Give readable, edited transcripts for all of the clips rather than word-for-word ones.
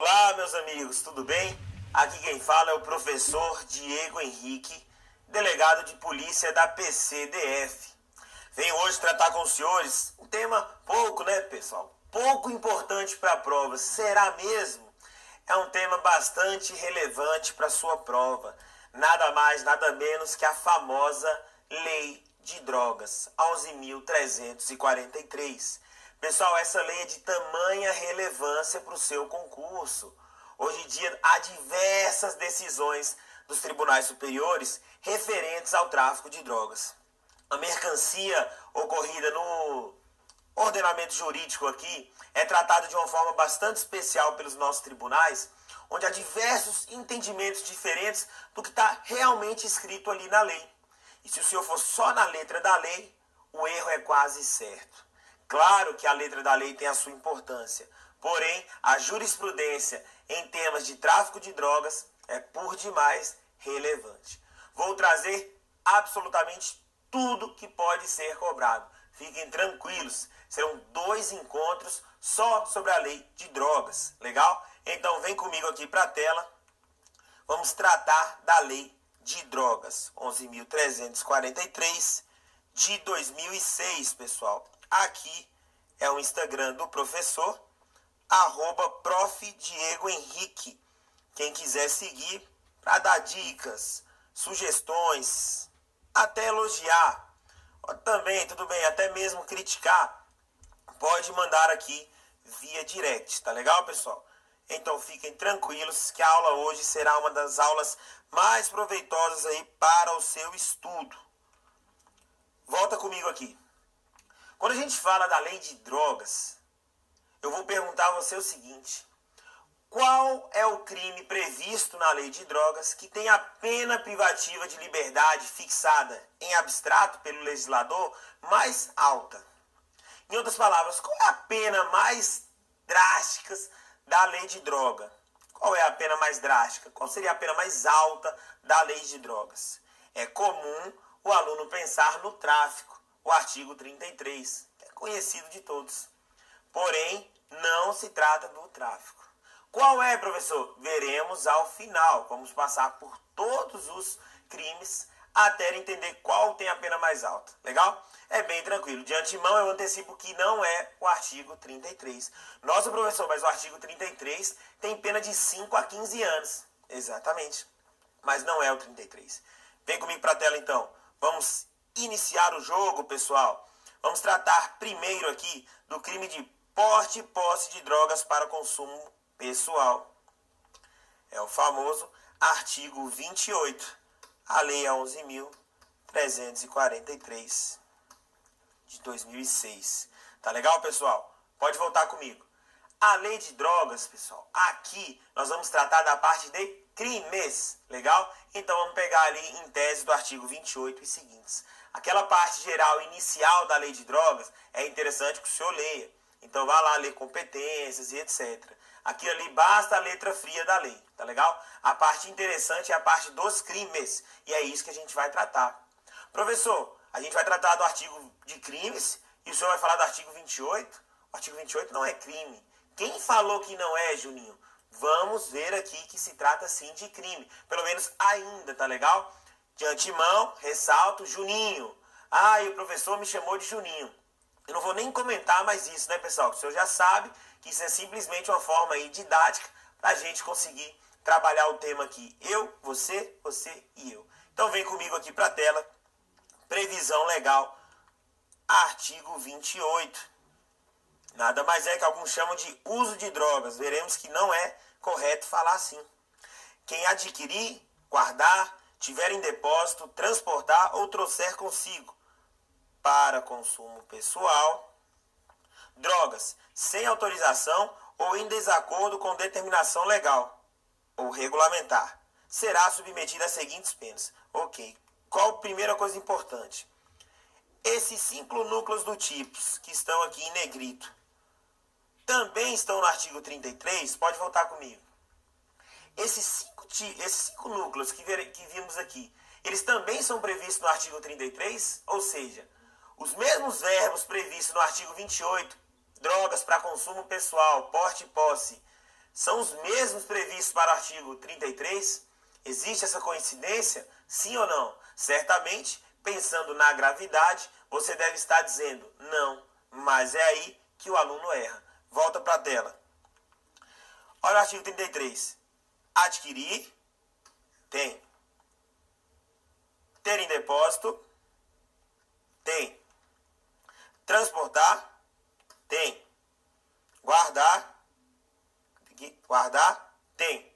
Olá, meus amigos, tudo bem? Aqui quem fala é o professor Diego Henrique, delegado de polícia da PCDF. Venho hoje tratar com os senhores um tema pouco, né, pessoal? Pouco importante para a prova. Será mesmo? É um tema bastante relevante para a sua prova. Nada mais, nada menos que a famosa Lei de Drogas, 11.343. Pessoal, essa lei é de tamanha relevância para o seu concurso. Hoje em dia há diversas decisões dos tribunais superiores referentes ao tráfico de drogas. A mercancia ocorrida no ordenamento jurídico aqui é tratada de uma forma bastante especial pelos nossos tribunais, onde há diversos entendimentos diferentes do que está realmente escrito ali na lei. E se o senhor for só na letra da lei, o erro é quase certo. Claro que a letra da lei tem a sua importância, porém a jurisprudência em temas de tráfico de drogas é por demais relevante. Vou trazer absolutamente tudo que pode ser cobrado. Fiquem tranquilos, serão 2 encontros só sobre a lei de drogas, legal? Então vem comigo aqui para a tela, vamos tratar da lei de drogas, 11.343 de 2006, pessoal. Aqui é o Instagram do professor, @prof. Diego Henrique. Quem quiser seguir para dar dicas, sugestões, até elogiar, também, tudo bem, até mesmo criticar, pode mandar aqui via direct, tá legal, pessoal? Então fiquem tranquilos que a aula hoje será uma das aulas mais proveitosas aí para o seu estudo. Volta comigo aqui. Quando a gente fala da lei de drogas, eu vou perguntar a você o seguinte: qual é o crime previsto na lei de drogas que tem a pena privativa de liberdade fixada em abstrato pelo legislador mais alta? Em outras palavras, qual é a pena mais drástica da lei de droga? Qual é a pena mais drástica? Qual seria a pena mais alta da lei de drogas? É comum o aluno pensar no tráfico, o artigo 33, que é conhecido de todos. Porém, não se trata do tráfico. Qual é, professor? Veremos ao final. Vamos passar por todos os crimes até entender qual tem a pena mais alta. Legal? É bem tranquilo. De antemão, eu antecipo que não é o artigo 33. Nossa, professor, mas o artigo 33 tem pena de 5 a 15 anos. Exatamente. Mas não é o 33. Vem comigo para a tela, então. Vamos iniciar o jogo, pessoal. Vamos tratar primeiro aqui do crime de porte e posse de drogas para consumo pessoal. É o famoso artigo 28. A lei é 11.343 de 2006. Tá legal, pessoal? Pode voltar comigo. A lei de drogas, pessoal, aqui nós vamos tratar da parte de crimes, legal? Então vamos pegar ali em tese do artigo 28 e seguintes. Aquela parte geral inicial da lei de drogas é interessante que o senhor leia. Então vá lá ler competências e etc. Aqui ali basta a letra fria da lei, tá legal? A parte interessante é a parte dos crimes, e é isso que a gente vai tratar. Professor, a gente vai tratar do artigo de crimes e o senhor vai falar do artigo 28? O artigo 28 não é crime. Quem falou que não é, Juninho? Vamos ver aqui que se trata sim de crime. Pelo menos ainda, tá legal? De antemão, ressalto, Juninho. Ah, e o professor me chamou de Juninho. Eu não vou nem comentar mais isso, né, pessoal? O senhor já sabe que isso é simplesmente uma forma aí didática para a gente conseguir trabalhar o tema aqui. Eu, você e eu. Então vem comigo aqui para a tela. Previsão legal. Artigo 28. Nada mais é que alguns chamam de uso de drogas. Veremos que não é correto falar assim. Quem adquirir, guardar, tiver em depósito, transportar ou trouxer consigo para consumo pessoal, drogas sem autorização ou em desacordo com determinação legal ou regulamentar, será submetida às seguintes penas. Ok. Qual a primeira coisa importante? Esses 5 núcleos do tipos que estão aqui em negrito também estão no artigo 33? Pode voltar comigo. Esses 5 núcleos que vimos aqui, eles também são previstos no artigo 33? Ou seja, os mesmos verbos previstos no artigo 28, drogas para consumo pessoal, porte e posse, são os mesmos previstos para o artigo 33? Existe essa coincidência? Sim ou não? Certamente, pensando na gravidade, você deve estar dizendo não, mas é aí que o aluno erra. Volta para a tela. Olha o artigo 33. Adquirir, tem. Ter em depósito, tem. Transportar, tem. Guardar, tem.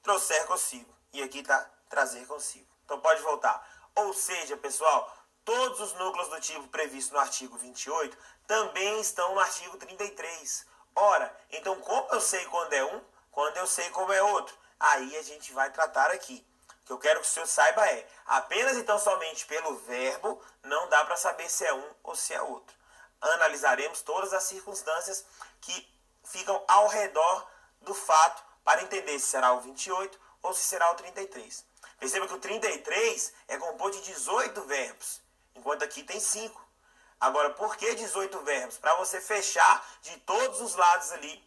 Trouxer consigo. E aqui está trazer consigo. Então pode voltar. Ou seja, pessoal, todos os núcleos do tipo previsto no artigo 28 também estão no artigo 33. Ora, então como eu sei quando é um, quando eu sei como é outro? Aí a gente vai tratar aqui. O que eu quero que o senhor saiba é, apenas então somente pelo verbo, não dá para saber se é um ou se é outro. Analisaremos todas as circunstâncias que ficam ao redor do fato para entender se será o 28 ou se será o 33. Perceba que o 33 é composto de 18 verbos, enquanto aqui tem 5. Agora, por que 18 verbos? Para você fechar de todos os lados ali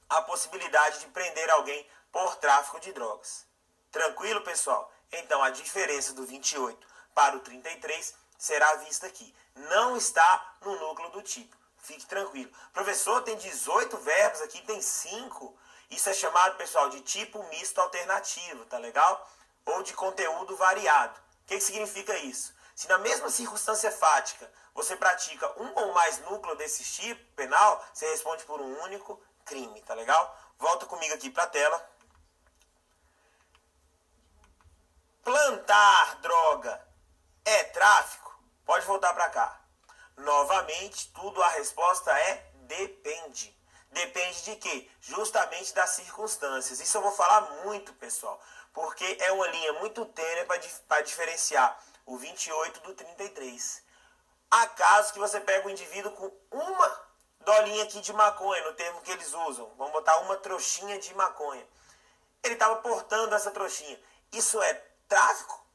a possibilidade de prender alguém por tráfico de drogas. Tranquilo, pessoal? Então, a diferença do 28 para o 33 será vista aqui. Não está no núcleo do tipo. Fique tranquilo. Professor, tem 18 verbos, aqui tem 5. Isso é chamado, pessoal, de tipo misto alternativo, tá legal? Ou de conteúdo variado. O que significa isso? Se na mesma circunstância fática você pratica um ou mais núcleos desse tipo penal, você responde por um único crime, tá legal? Volta comigo aqui para a tela. Plantar droga é tráfico? Pode voltar para cá. Novamente, tudo a resposta é depende. Depende de quê? Justamente das circunstâncias. Isso eu vou falar muito, pessoal, porque é uma linha muito tênue para diferenciar o 28 do 33. Há casos que você pega o indivíduo com uma dolinha aqui de maconha, no termo que eles usam. Vamos botar uma trouxinha de maconha. Ele estava portando essa trouxinha. Isso é tráfico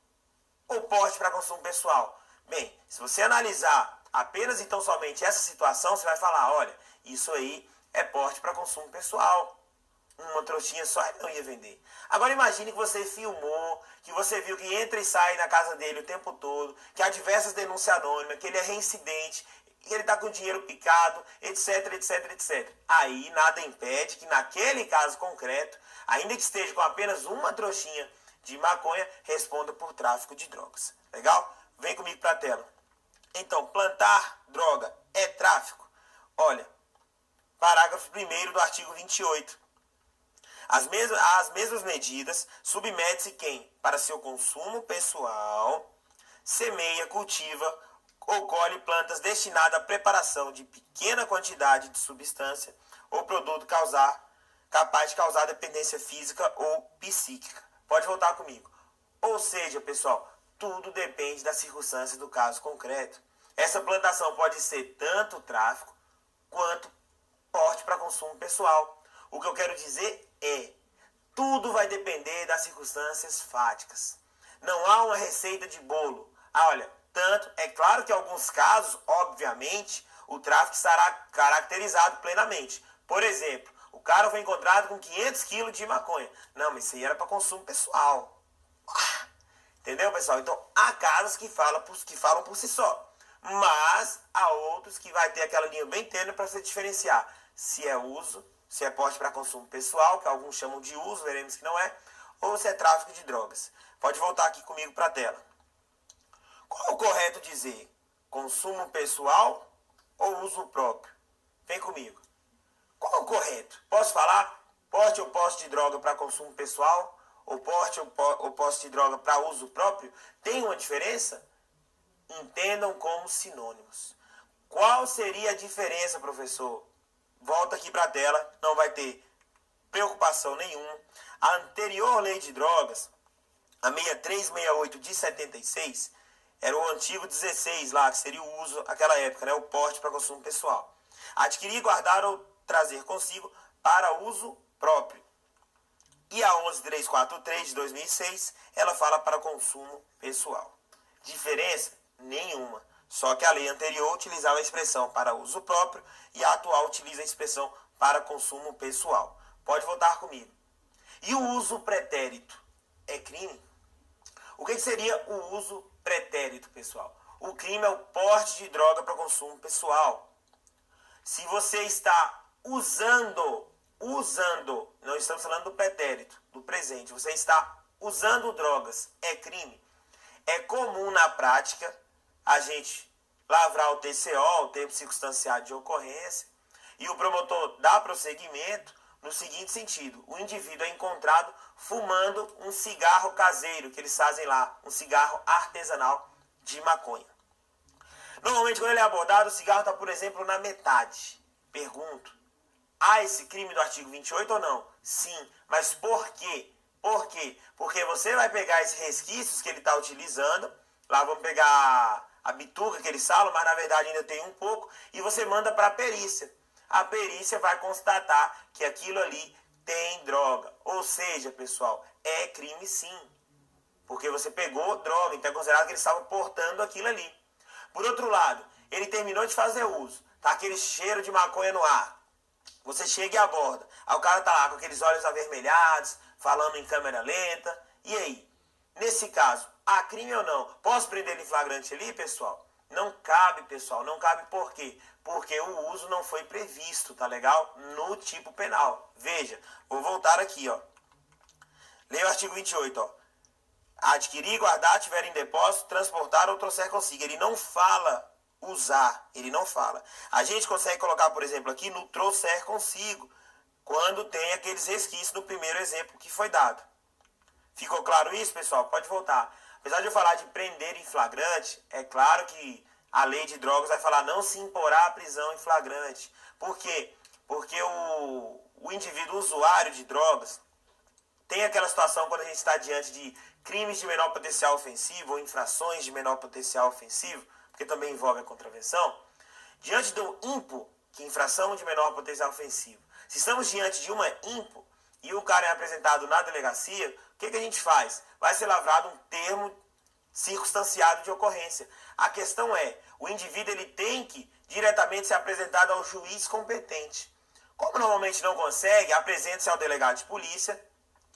ou porte para consumo pessoal? Bem, se você analisar apenas então somente essa situação, você vai falar, olha, isso aí é porte para consumo pessoal. Uma trouxinha só ele não ia vender. Agora imagine que você filmou, que você viu que entra e sai na casa dele o tempo todo, que há diversas denúncias anônimas, que ele é reincidente, que ele está com dinheiro picado, etc, etc, etc. Aí nada impede que naquele caso concreto, ainda que esteja com apenas uma trouxinha de maconha, responda por tráfico de drogas. Legal? Vem comigo para a tela. Então, plantar droga é tráfico? Olha, parágrafo 1º do artigo 28. As mesmas medidas submete-se quem, para seu consumo pessoal, semeia, cultiva ou colhe plantas destinadas à preparação de pequena quantidade de substância ou produto capaz de causar dependência física ou psíquica. Pode voltar comigo. Ou seja, pessoal, tudo depende da circunstância do caso concreto. Essa plantação pode ser tanto tráfico quanto porte para consumo pessoal. O que eu quero dizer é, tudo vai depender das circunstâncias fáticas. Não há uma receita de bolo. Olha, tanto, é claro que em alguns casos, obviamente, o tráfico estará caracterizado plenamente. Por exemplo, o cara foi encontrado com 500 quilos de maconha. Não, mas isso aí era para consumo pessoal. Entendeu, pessoal? Então, há casos que falam por si só. Mas há outros que vai ter aquela linha bem tênue para você diferenciar se é uso, se é porte para consumo pessoal, que alguns chamam de uso, veremos que não é, ou se é tráfico de drogas. Pode voltar aqui comigo para a tela. Qual é o correto dizer? Consumo pessoal ou uso próprio? Vem comigo. Qual é o correto? Posso falar porte ou posse de droga para consumo pessoal? Ou porte ou posse de droga para uso próprio? Tem uma diferença? Entendam como sinônimos. Qual seria a diferença, professor? Volta aqui para a tela, não vai ter preocupação nenhuma. A anterior lei de drogas, a 6368 de 76, era o antigo 16 lá, que seria o uso naquela época, né? O porte para consumo pessoal. Adquirir, guardar ou trazer consigo para uso próprio. E a 11343 de 2006, ela fala para consumo pessoal. Diferença? Nenhuma. Só que a lei anterior utilizava a expressão para uso próprio e a atual utiliza a expressão para consumo pessoal. Pode votar comigo. E o uso pretérito é crime? O que seria o uso pretérito, pessoal? O crime é o porte de droga para consumo pessoal. Se você está usando, não estamos falando do pretérito, do presente, você está usando drogas, é crime. É comum na prática a gente lavrar o TCO, o tempo circunstanciado de ocorrência, e o promotor dá prosseguimento no seguinte sentido: o indivíduo é encontrado fumando um cigarro caseiro, que eles fazem lá, um cigarro artesanal de maconha. Normalmente, quando ele é abordado, o cigarro está, por exemplo, na metade. Pergunto, há esse crime do artigo 28 ou não? Sim, mas por quê? Por quê? Porque você vai pegar esses resquícios que ele está utilizando, lá vamos pegar a bituca que eles falam, mas na verdade ainda tem um pouco, e você manda para a perícia. A perícia vai constatar que aquilo ali tem droga. Ou seja, pessoal, é crime sim. Porque você pegou droga, então é considerado que ele estava portando aquilo ali. Por outro lado, ele terminou de fazer uso, tá aquele cheiro de maconha no ar. Você chega e aborda. Aí o cara tá lá com aqueles olhos avermelhados, falando em câmera lenta. E aí? Nesse caso, há crime ou não? Posso prender ele em flagrante ali, pessoal? Não cabe, pessoal. Não cabe por quê? Porque o uso não foi previsto, tá legal? No tipo penal. Veja, vou voltar aqui, ó. Leia o artigo 28, ó. Adquirir, guardar, tiver em depósito, transportar ou trouxer consigo. Ele não fala usar, ele não fala. A gente consegue colocar, por exemplo, aqui no trouxer consigo, quando tem aqueles resquícios no primeiro exemplo que foi dado. Ficou claro isso, pessoal? Pode voltar. Apesar de eu falar de prender em flagrante, é claro que a lei de drogas vai falar não se imporá a prisão em flagrante. Por quê? Porque o indivíduo usuário de drogas tem aquela situação quando a gente está diante de crimes de menor potencial ofensivo ou infrações de menor potencial ofensivo, porque também envolve a contravenção, diante do IMPO, que é infração de menor potencial ofensivo. Se estamos diante de uma IMPO e o cara é apresentado na delegacia, o que a gente faz? Vai ser lavrado um termo circunstanciado de ocorrência. A questão é, o indivíduo ele tem que diretamente ser apresentado ao juiz competente. Como normalmente não consegue, apresenta-se ao delegado de polícia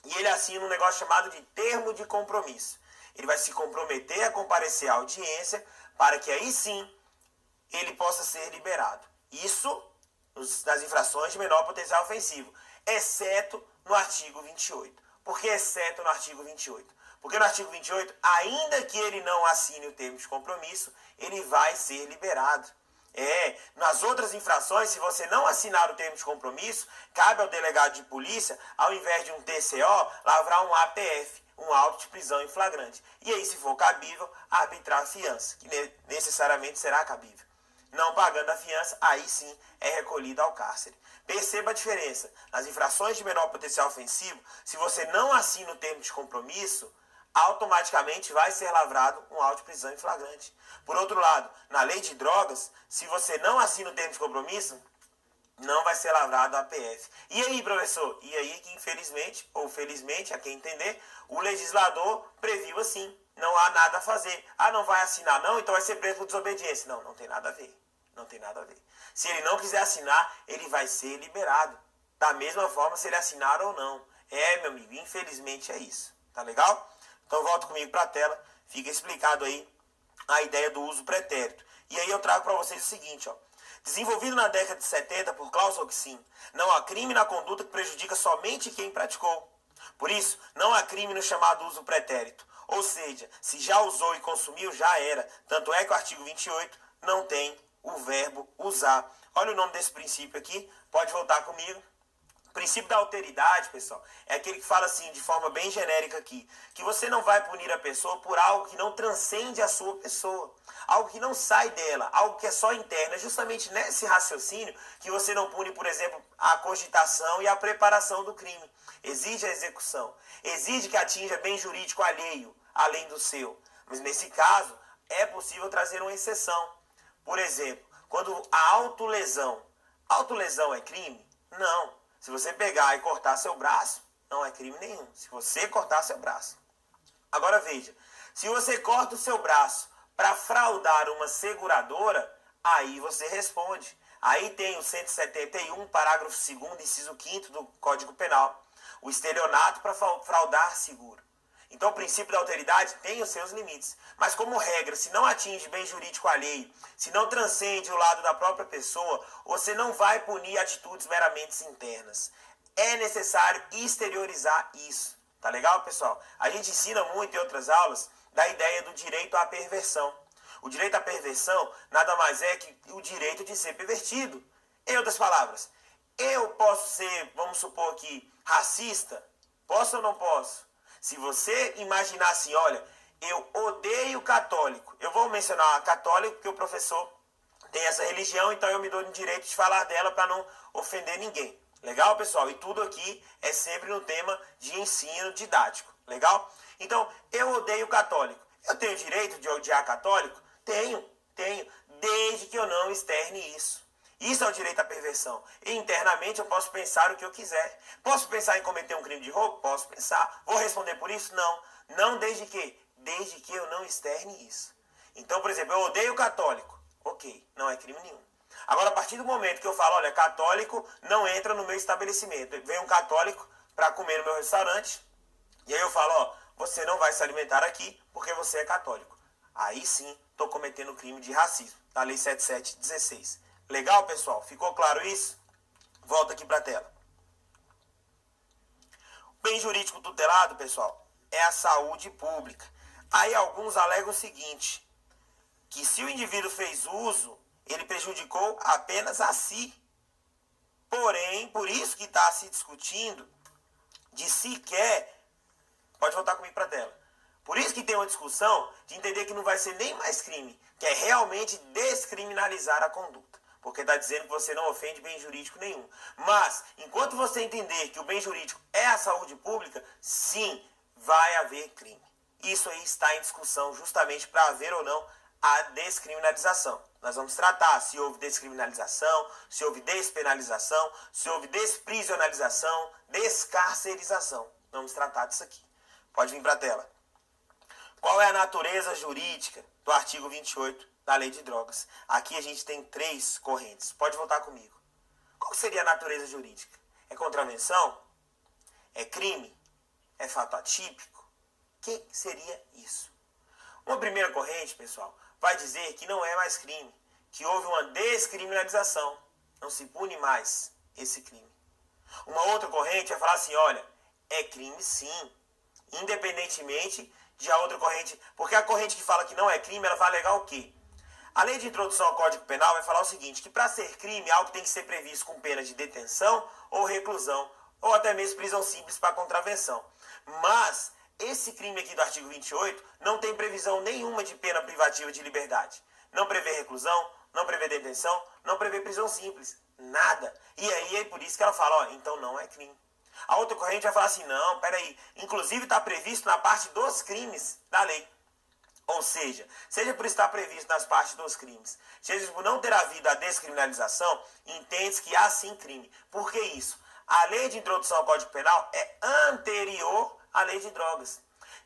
e ele assina um negócio chamado de termo de compromisso. Ele vai se comprometer a comparecer à audiência para que aí sim ele possa ser liberado. Isso nas infrações de menor potencial ofensivo, exceto no artigo 28. Por que exceto no artigo 28? Porque no artigo 28, ainda que ele não assine o termo de compromisso, ele vai ser liberado. Nas outras infrações, se você não assinar o termo de compromisso, cabe ao delegado de polícia, ao invés de um TCO, lavrar um APF, um auto de prisão em flagrante. E aí, se for cabível, arbitrar a fiança, que necessariamente será cabível. Não pagando a fiança, aí sim é recolhido ao cárcere. Perceba a diferença. Nas infrações de menor potencial ofensivo, se você não assina o termo de compromisso, automaticamente vai ser lavrado um auto de prisão em flagrante. Por outro lado, na lei de drogas, se você não assina o termo de compromisso, não vai ser lavrado a APF. E aí, professor? E aí que infelizmente, ou felizmente, a quem entender, o legislador previu assim. Não há nada a fazer. Ah, não vai assinar não? Então vai ser preso por desobediência. Não, não tem nada a ver. Não tem nada a ver. Se ele não quiser assinar, ele vai ser liberado. Da mesma forma se ele assinar ou não. Meu amigo, infelizmente é isso. Tá legal? Então volta comigo para a tela. Fica explicado aí a ideia do uso pretérito. E aí eu trago para vocês o seguinte, ó. Desenvolvido na década de 70 por Klaus Roxin, não há crime na conduta que prejudica somente quem praticou. Por isso, não há crime no chamado uso pretérito. Ou seja, se já usou e consumiu, já era. Tanto é que o artigo 28 não tem o verbo usar. Olha o nome desse princípio aqui. Pode voltar comigo. O princípio da alteridade, pessoal, é aquele que fala assim, de forma bem genérica aqui, que você não vai punir a pessoa por algo que não transcende a sua pessoa. Algo que não sai dela, algo que é só interno. É justamente nesse raciocínio que você não pune, por exemplo, a cogitação e a preparação do crime. Exige a execução. Exige que atinja bem jurídico alheio, além do seu. Mas nesse caso, é possível trazer uma exceção. Por exemplo, quando a autolesão. Autolesão é crime? Não. Se você pegar e cortar seu braço, não é crime nenhum. Se você cortar seu braço. Agora veja, se você corta o seu braço para fraudar uma seguradora, aí você responde. Aí tem o 171, parágrafo 2º, inciso 5º do Código Penal. O estelionato para fraudar seguro. Então, o princípio da alteridade tem os seus limites. Mas, como regra, se não atinge bem jurídico alheio, se não transcende o lado da própria pessoa, você não vai punir atitudes meramente internas. É necessário exteriorizar isso. Tá legal, pessoal? A gente ensina muito em outras aulas da ideia do direito à perversão. O direito à perversão nada mais é que o direito de ser pervertido. Em outras palavras, eu posso ser, vamos supor aqui, racista? Posso ou não posso? Se você imaginar assim, olha, eu odeio católico. Eu vou mencionar católico porque o professor tem essa religião, então eu me dou o direito de falar dela para não ofender ninguém. Legal, pessoal? E tudo aqui é sempre no tema de ensino didático. Legal? Então, eu odeio católico. Eu tenho o direito de odiar católico? Tenho. Desde que eu não externe isso. Isso é o direito à perversão. E internamente eu posso pensar o que eu quiser. Posso pensar em cometer um crime de roubo? Posso pensar. Vou responder por isso? Não. Não desde que? Desde que eu não externe isso. Então, por exemplo, eu odeio católico. Ok, não é crime nenhum. Agora, a partir do momento que eu falo, olha, católico não entra no meu estabelecimento. Vem um católico para comer no meu restaurante. E aí eu falo, ó, você não vai se alimentar aqui porque você é católico. Aí sim, estou cometendo crime de racismo. Da Lei 7716. Legal, pessoal? Ficou claro isso? Volta aqui para a tela. O bem jurídico tutelado, pessoal, é a saúde pública. Aí alguns alegam o seguinte, que se o indivíduo fez uso, ele prejudicou apenas a si. Porém, por isso que está se discutindo de se quer... Pode voltar comigo para a tela. Por isso que tem uma discussão de entender que não vai ser nem mais crime, que é realmente descriminalizar a conduta. Porque está dizendo que você não ofende bem jurídico nenhum. Mas, enquanto você entender que o bem jurídico é a saúde pública, sim, vai haver crime. Isso aí está em discussão justamente para haver ou não a descriminalização. Nós vamos tratar se houve descriminalização, se houve despenalização, se houve desprisionalização, descarcerização. Vamos tratar disso aqui. Pode vir para a tela. Qual é a natureza jurídica do artigo 28 da Lei de Drogas? Aqui a gente tem 3 correntes. Pode voltar comigo. Qual seria a natureza jurídica? É contravenção? É crime? É fato atípico? O que seria isso? Uma primeira corrente, pessoal, vai dizer que não é mais crime, que houve uma descriminalização. Não se pune mais esse crime. Uma outra corrente vai falar assim, olha, é crime sim, independentemente de a outra corrente, porque a corrente que fala que não é crime, ela vai alegar o quê? A lei de introdução ao Código Penal vai falar o seguinte, que para ser crime, algo tem que ser previsto com pena de detenção ou reclusão, ou até mesmo prisão simples para contravenção. Mas esse crime aqui do artigo 28 não tem previsão nenhuma de pena privativa de liberdade. Não prevê reclusão, não prevê detenção, não prevê prisão simples. Nada. E aí é por isso que ela fala, ó, então não é crime. A outra corrente vai falar assim, não, peraí, inclusive está previsto na parte dos crimes da lei. Ou seja por estar previsto nas partes dos crimes, seja por não ter havido a descriminalização, entende-se que há sim crime. Por que isso? A lei de introdução ao Código Penal é anterior à lei de drogas.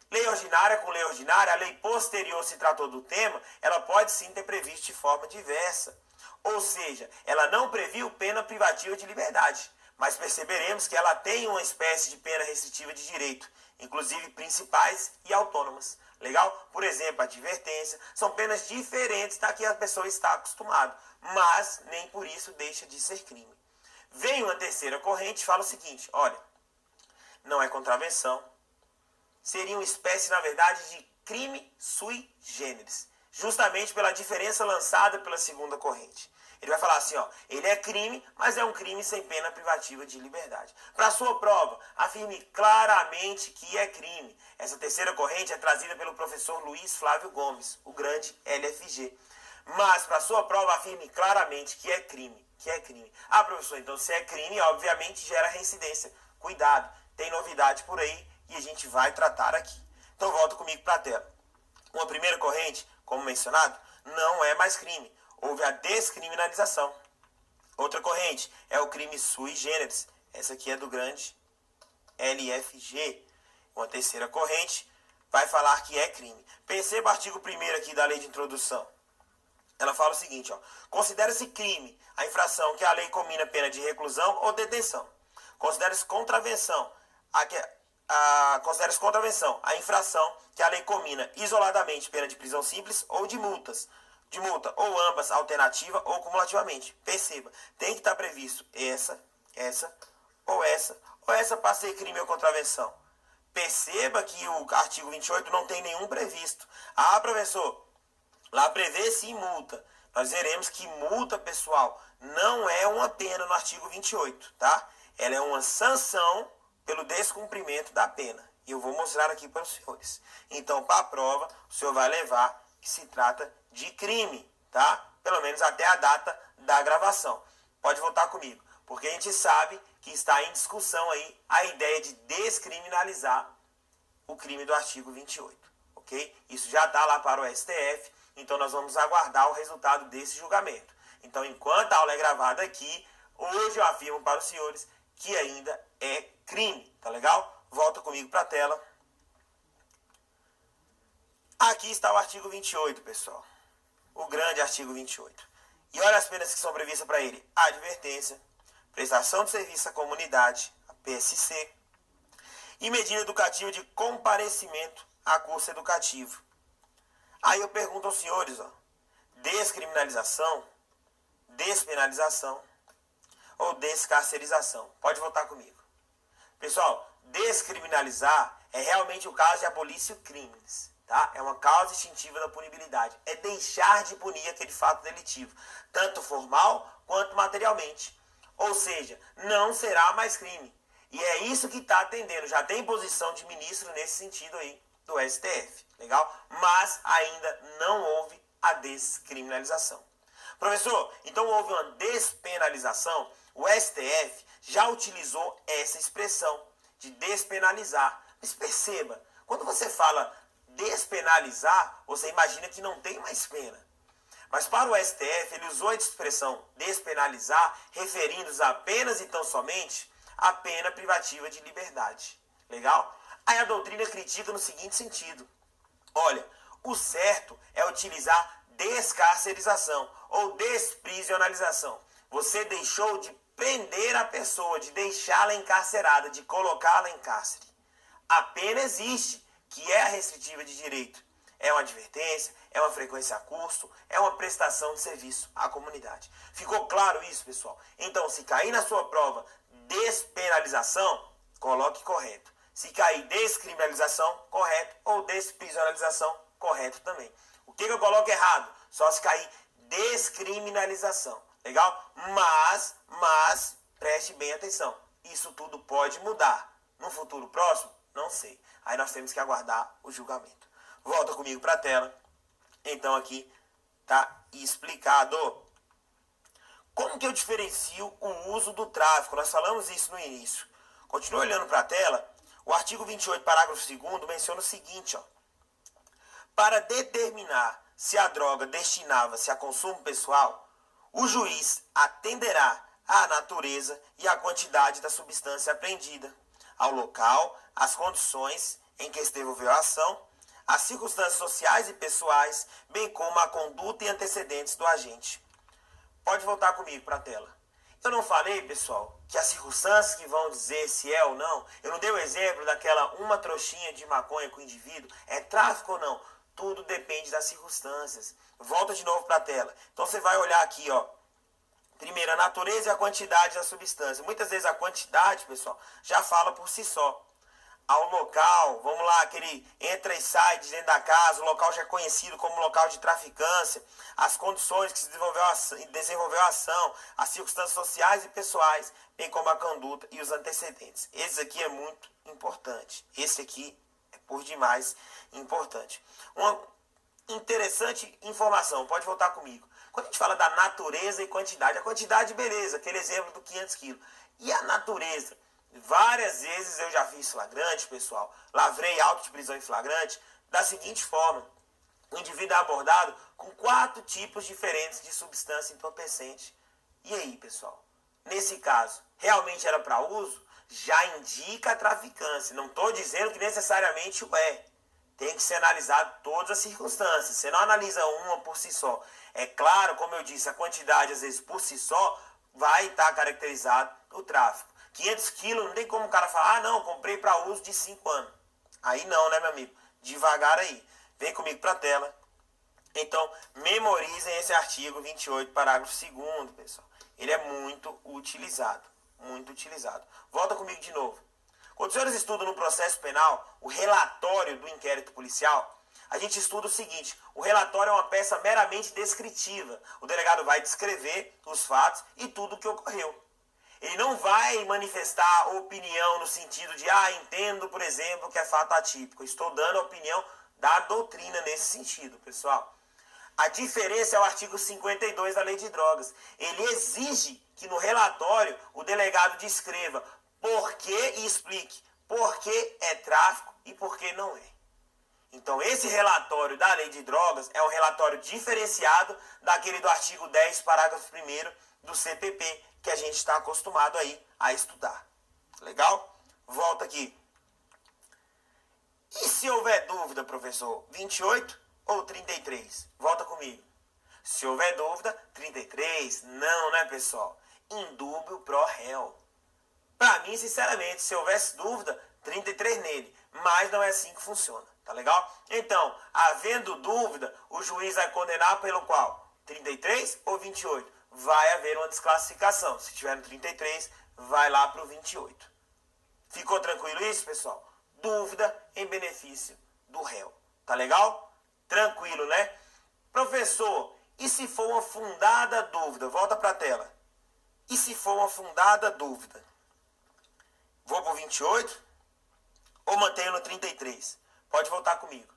Lei ordinária com lei ordinária, a lei posterior se tratou do tema, ela pode sim ter previsto de forma diversa. Ou seja, ela não previu pena privativa de liberdade. Mas perceberemos que ela tem uma espécie de pena restritiva de direito, inclusive principais e autônomas. Legal? Por exemplo, advertência, são penas diferentes da que a pessoa está acostumada, mas nem por isso deixa de ser crime. Vem uma terceira corrente e fala o seguinte, olha, não é contravenção, seria uma espécie, na verdade, de crime sui generis, justamente pela diferença lançada pela segunda corrente. Ele vai falar assim, ó, ele é crime, mas é um crime sem pena privativa de liberdade. Para sua prova, afirme claramente que é crime. Essa terceira corrente é trazida pelo professor Luiz Flávio Gomes, o grande LFG. Mas, para sua prova, afirme claramente que é crime, Ah, professor, então se é crime, obviamente gera reincidência. Cuidado, tem novidade por aí e a gente vai tratar aqui. Então, volta comigo para a tela. Uma primeira corrente, como mencionado, não é mais crime. Houve a descriminalização. Outra corrente é o crime sui generis. Essa aqui é do grande LFG. Uma terceira corrente vai falar que é crime. Perceba o artigo 1º aqui da lei de introdução. ela fala o seguinte, ó. Considera-se crime a infração que a lei comina pena de reclusão ou detenção. Considera-se contravenção a infração que a lei comina isoladamente pena de prisão simples ou de multa, ou ambas, alternativa ou cumulativamente. Perceba, tem que estar previsto essa ou essa para ser crime ou contravenção. Perceba que o artigo 28 não tem nenhum previsto. Ah, professor, lá prevê sim multa. Nós veremos que multa, pessoal, não é uma pena no artigo 28, tá? Ela é uma sanção pelo descumprimento da pena. E eu vou mostrar aqui para os senhores. Então, para a prova, o senhor vai levar que se trata de crime, tá? Pelo menos até a data da gravação. Pode voltar comigo, porque a gente sabe que está em discussão aí a ideia de descriminalizar o crime do artigo 28, ok? Isso já está lá para o STF, então nós vamos aguardar o resultado desse julgamento. Então, enquanto a aula é gravada aqui, hoje eu afirmo para os senhores que ainda é crime, tá legal? Volta comigo para a tela. Aqui está o artigo 28, pessoal. O grande artigo 28. E olha as penas que são previstas para ele. Advertência, prestação de serviço à comunidade, a PSC, e medida educativa de comparecimento a curso educativo. Aí eu pergunto aos senhores, ó, descriminalização, despenalização ou descarcerização? Pode votar comigo. Pessoal, descriminalizar é realmente o caso de abolício crimes, tá? É uma causa extintiva da punibilidade. É deixar de punir aquele fato delitivo, tanto formal quanto materialmente. Ou seja, não será mais crime. E é isso que está atendendo. Já tem posição de ministro nesse sentido aí do STF, legal? Mas ainda não houve a descriminalização. Professor, então houve uma despenalização? O STF já utilizou essa expressão de despenalizar. Mas perceba, quando você fala despenalizar, você imagina que não tem mais pena. Mas para o STF, ele usou a expressão despenalizar, referindo-se apenas e tão somente à pena privativa de liberdade. Legal? Aí a doutrina critica no seguinte sentido. Olha, o certo é utilizar descarcerização ou desprisionalização. Você deixou de prender a pessoa, de deixá-la encarcerada, de colocá-la em cárcere. A pena existe, que é a restritiva de direito. É uma advertência, é uma frequência a custo, é uma prestação de serviço à comunidade. Ficou claro isso, pessoal? Então, se cair na sua prova despenalização, coloque correto. Se cair descriminalização, correto. Ou desprisionalização, correto também. O que eu coloco errado? Só se cair descriminalização. Legal? Mas, preste bem atenção. Isso tudo pode mudar. No futuro próximo? Não sei. Aí nós temos que aguardar o julgamento. Volta comigo para a tela. Então aqui tá explicado. Como que eu diferencio o uso do tráfico? Nós falamos isso no início. Continue olhando para a tela. O artigo 28, parágrafo 2º, menciona o seguinte, ó. Para determinar se a droga destinava-se a consumo pessoal, o juiz atenderá à natureza e à quantidade da substância apreendida, ao local, às condições em que se desenvolveu a ação, às circunstâncias sociais e pessoais, bem como à conduta e antecedentes do agente. Pode voltar comigo para a tela. Eu não falei, pessoal, que as circunstâncias que vão dizer se é ou não, eu não dei o exemplo daquela uma trouxinha de maconha com o indivíduo, é tráfico ou não? Tudo depende das circunstâncias. Volta de novo para a tela. Então você vai olhar aqui, ó. Primeiro, a natureza e a quantidade da substância. Muitas vezes a quantidade, pessoal, já fala por si só. Ao local, vamos lá, aquele entra e sai de dentro da casa, o local já é conhecido como local de traficância, as condições que se desenvolveu a ação, as circunstâncias sociais e pessoais, bem como a conduta e os antecedentes. Esse aqui é muito importante. Esse aqui é por demais importante. Uma interessante informação, pode voltar comigo. Quando a gente fala da natureza e quantidade, a quantidade, beleza, aquele exemplo do 500 quilos. E a natureza? Várias vezes eu já fiz flagrante, pessoal, lavrei auto de prisão em flagrante, da seguinte forma: o indivíduo é abordado com 4 tipos diferentes de substância entorpecente. E aí, pessoal? Nesse caso, realmente era para uso? Já indica a traficância. Não estou dizendo que necessariamente o é. tem que ser analisado todas as circunstâncias. Você não analisa uma por si só. É claro, como eu disse, a quantidade, às vezes, por si só, vai estar caracterizado o tráfico. 500 quilos, não tem como o cara falar, ah, não, comprei para uso de 5 anos. Aí não, né, meu amigo? Devagar aí. Vem comigo para a tela. Então, memorizem esse artigo 28, parágrafo 2º, pessoal. Ele é muito utilizado. Muito utilizado. Volta comigo de novo. Quando os senhores estudam no processo penal, o relatório do inquérito policial, a gente estuda o seguinte: o relatório é uma peça meramente descritiva. O delegado vai descrever os fatos e tudo o que ocorreu. Ele não vai manifestar opinião no sentido de, entendo, por exemplo, que é fato atípico. Estou dando a opinião da doutrina nesse sentido, pessoal. A diferença é o artigo 52 da Lei de Drogas. Ele exige que no relatório o delegado descreva por que e explique por que é tráfico e por que não é. Então, esse relatório da Lei de Drogas é um relatório diferenciado daquele do artigo 10, parágrafo 1º do CPP, que a gente está acostumado aí a estudar. Legal? Volta aqui. E se houver dúvida, professor, 28 ou 33? Volta comigo. Se houver dúvida, 33? Não, né, pessoal? Indúbio pro réu. Para mim, sinceramente, se houvesse dúvida, 33 nele. Mas não é assim que funciona, tá legal? Então, havendo dúvida, o juiz vai condenar pelo qual? 33 ou 28? Vai haver uma desclassificação. Se tiver no 33, vai lá para o 28. Ficou tranquilo isso, pessoal? Dúvida em benefício do réu. Tá legal? Tranquilo, né? Professor, e se for uma fundada dúvida? Volta para a tela. E se for uma fundada dúvida? Vou para o 28 ou mantenho no 33? Pode voltar comigo.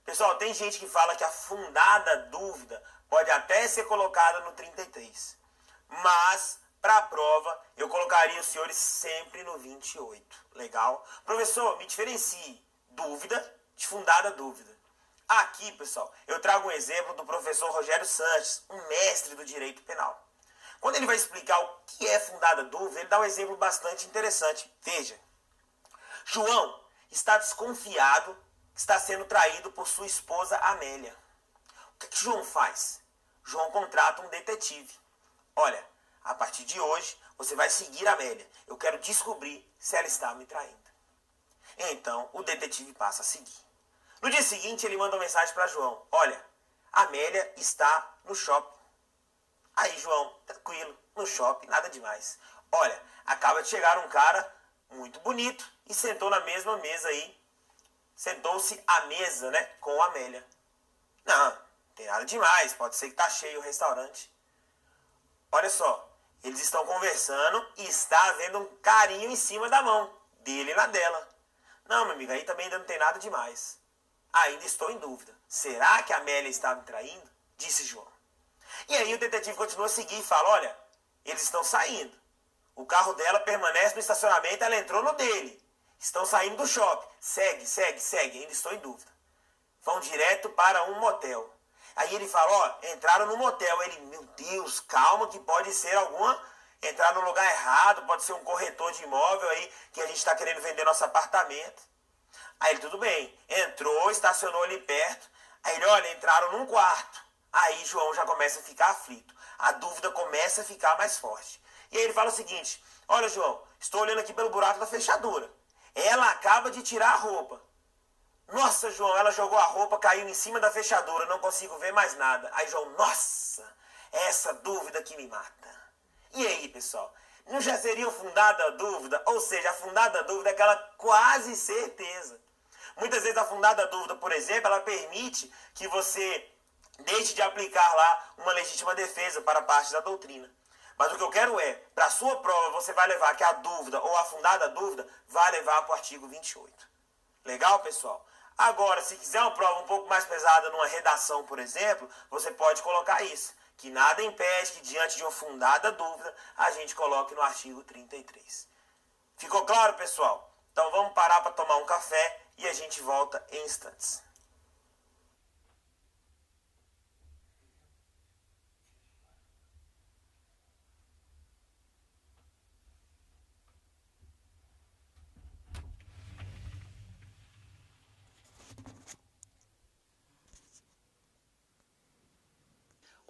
Pessoal, tem gente que fala que a fundada dúvida pode até ser colocada no 33. Mas, para a prova, eu colocaria os senhores sempre no 28. Legal? Professor, me diferencie dúvida de fundada dúvida. Aqui, pessoal, eu trago um exemplo do professor Rogério Sanches, um mestre do direito penal. Quando ele vai explicar o que é fundada dúvida, ele dá um exemplo bastante interessante. Veja, João está desconfiado que está sendo traído por sua esposa Amélia. O que João faz? João contrata um detetive. Olha, a partir de hoje, você vai seguir a Amélia. Eu quero descobrir se ela está me traindo. Então, o detetive passa a seguir. No dia seguinte, ele manda uma mensagem para João. Olha, a Amélia está no shopping. Aí, João, tranquilo, no shopping, nada demais. Olha, acaba de chegar um cara muito bonito e sentou na mesma mesa aí. Sentou-se à mesa, né, com a Amélia. Não tem nada demais, pode ser que tá cheio o restaurante. Olha só, eles estão conversando e está havendo um carinho em cima da mão, dele e na dela. Não, meu amigo, aí também ainda não tem nada demais. Ainda estou em dúvida. Será que a Amélia está me traindo? Disse João. E aí o detetive continua a seguir e fala, olha, eles estão saindo. O carro dela permanece no estacionamento, ela entrou no dele. Estão saindo do shopping. Segue, ainda estou em dúvida. Vão direto para um motel. Aí ele fala, entraram no motel. Ele, meu Deus, calma que pode ser alguma... Entrar no lugar errado, pode ser um corretor de imóvel aí, que a gente está querendo vender nosso apartamento. Aí ele, tudo bem, entrou, estacionou ali perto. Aí ele, olha, entraram num quarto. Aí João já começa a ficar aflito. A dúvida começa a ficar mais forte. E aí ele fala o seguinte, olha João, estou olhando aqui pelo buraco da fechadura. Ela acaba de tirar a roupa. Nossa, João, ela jogou a roupa, caiu em cima da fechadura, não consigo ver mais nada. Aí João, nossa, é essa dúvida que me mata. E aí, pessoal, não já seria fundada a dúvida? Ou seja, a fundada dúvida é aquela quase certeza. Muitas vezes a fundada dúvida, por exemplo, ela permite que você deixe de aplicar lá uma legítima defesa para parte da doutrina. Mas o que eu quero é, para a sua prova, você vai levar que a dúvida ou a fundada dúvida vai levar para o artigo 28. Legal, pessoal? Agora, se quiser uma prova um pouco mais pesada numa redação, por exemplo, você pode colocar isso. Que nada impede que, diante de uma fundada dúvida, a gente coloque no artigo 33. Ficou claro, pessoal? Então vamos parar para tomar um café e a gente volta em instantes.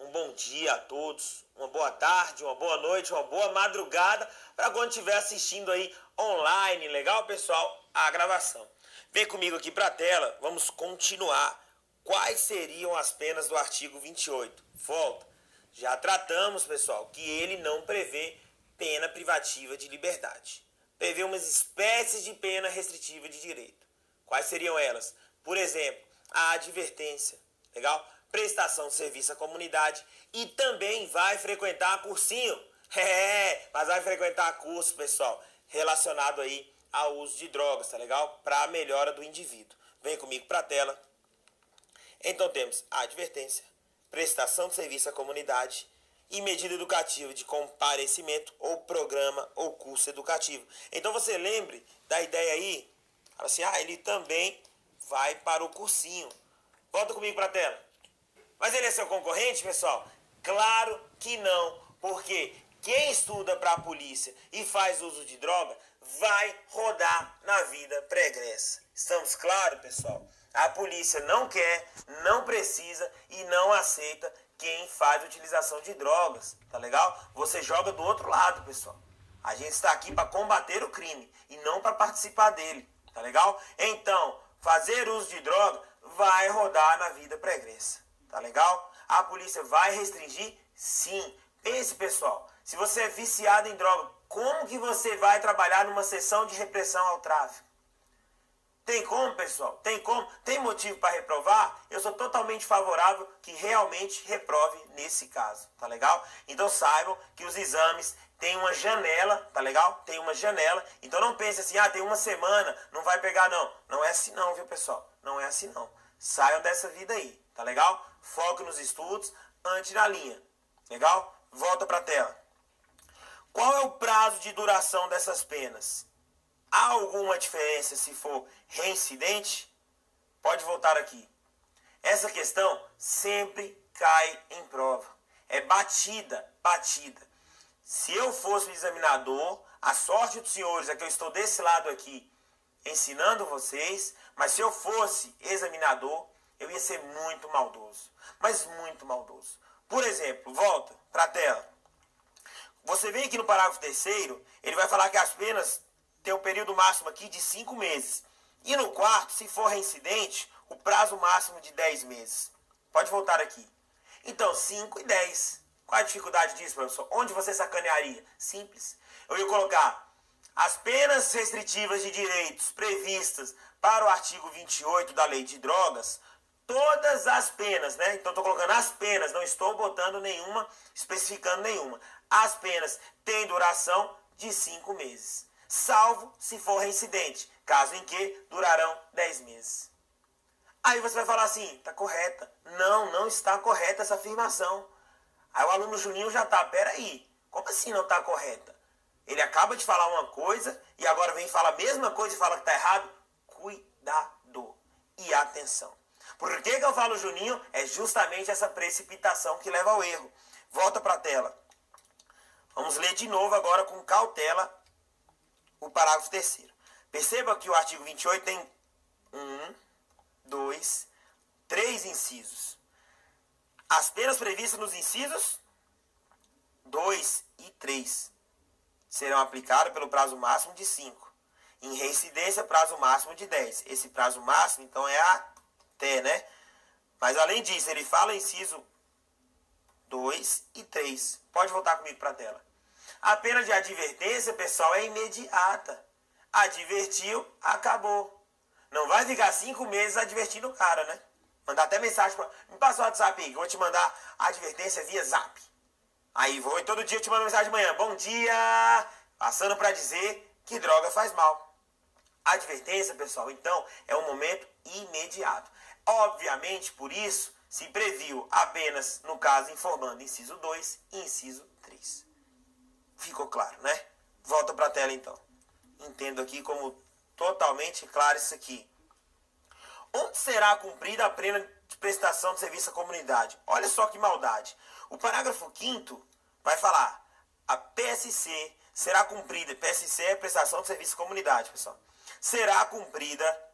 um bom dia a todos, uma boa tarde, uma boa noite, uma boa madrugada para quando estiver assistindo aí online, legal, pessoal? A gravação. Vem comigo aqui para a tela, vamos continuar. Quais seriam as penas do artigo 28? Volta. Já tratamos, pessoal, que ele não prevê pena privativa de liberdade. Prevê umas espécies de pena restritiva de direito. Quais seriam elas? Por exemplo, a advertência, legal? Prestação de serviço à comunidade e também vai frequentar cursinho. Mas vai frequentar curso, pessoal, relacionado aí ao uso de drogas, tá legal? Para a melhora do indivíduo. Vem comigo para a tela. Então temos a advertência, prestação de serviço à comunidade e medida educativa de comparecimento ou programa ou curso educativo. Então você lembre da ideia aí, fala assim, ele também vai para o cursinho. Volta comigo para a tela. Mas ele é seu concorrente, pessoal? Claro que não, porque quem estuda para a polícia e faz uso de droga vai rodar na vida pregressa. Estamos claros, pessoal? A polícia não quer, não precisa e não aceita quem faz utilização de drogas, tá legal? Você joga do outro lado, pessoal. A gente está aqui para combater o crime e não para participar dele, tá legal? Então, fazer uso de droga vai rodar na vida pregressa, tá legal? A polícia vai restringir? Sim. Pense, pessoal, se você é viciado em droga, como que você vai trabalhar numa sessão de repressão ao tráfico? Tem como, pessoal? Tem como? Tem motivo para reprovar? Eu sou totalmente favorável que realmente reprove nesse caso, tá legal? Então saibam que os exames têm uma janela, tá legal? Tem uma janela, então não pense assim, tem uma semana, não vai pegar não. Não é assim não, viu, pessoal? Não é assim não. Saiam dessa vida aí, tá legal? Foque nos estudos, ande na linha, legal? Volta para a tela. Qual é o prazo de duração dessas penas? Há alguma diferença se for reincidente? Pode voltar aqui. Essa questão sempre cai em prova. É batida. Se eu fosse o examinador, a sorte dos senhores é que eu estou desse lado aqui ensinando vocês, mas se eu fosse examinador, eu ia ser muito maldoso. Mas muito maldoso. Por exemplo, volta para a tela. Você vem aqui no parágrafo 3º, ele vai falar que as penas tem um período máximo aqui de 5 meses. E no quarto, se for reincidente, o prazo máximo de 10 meses. Pode voltar aqui. Então, 5 e 10. Qual a dificuldade disso, professor? Onde você sacanearia? Simples. Eu ia colocar as penas restritivas de direitos previstas para o artigo 28 da Lei de Drogas, todas as penas, né? Então, estou colocando as penas, não estou botando nenhuma, especificando nenhuma. As penas têm duração de 5 meses. Salvo se for reincidente, caso em que durarão 10 meses. Aí você vai falar assim, está correta. Não está correta essa afirmação. Aí o aluno Juninho já está, peraí, como assim não está correta? Ele acaba de falar uma coisa e agora vem falar a mesma coisa e fala que está errado? Cuidado e atenção. Por que eu falo Juninho? É justamente essa precipitação que leva ao erro. Volta para a tela. Vamos ler de novo agora com cautela o parágrafo 3º. Perceba que o artigo 28 tem 1, 2, 3 incisos. As penas previstas nos incisos 2 e 3 serão aplicadas pelo prazo máximo de 5. Em reincidência, prazo máximo de 10. Esse prazo máximo, então, é até, né? Mas, além disso, ele fala inciso 2 e 3. Pode voltar comigo para a tela. A pena de advertência, pessoal, é imediata. Advertiu, acabou. Não vai ficar 5 meses advertindo o cara, né? Mandar até mensagem pra... Me passa o WhatsApp aí, que eu vou te mandar a advertência via Zap. Aí vou e todo dia eu te mando mensagem de manhã. Bom dia! Passando para dizer que droga faz mal. Advertência, pessoal, então, é um momento imediato. Obviamente, por isso, se previu apenas, no caso, informando inciso 2 e inciso 3. Ficou claro, né? Volta para a tela, então. Entendo aqui como totalmente claro isso aqui. Onde será cumprida a pena de prestação de serviço à comunidade? Olha só que maldade. O parágrafo 5º vai falar: a PSC será cumprida. PSC é prestação de serviço à comunidade, pessoal. Será cumprida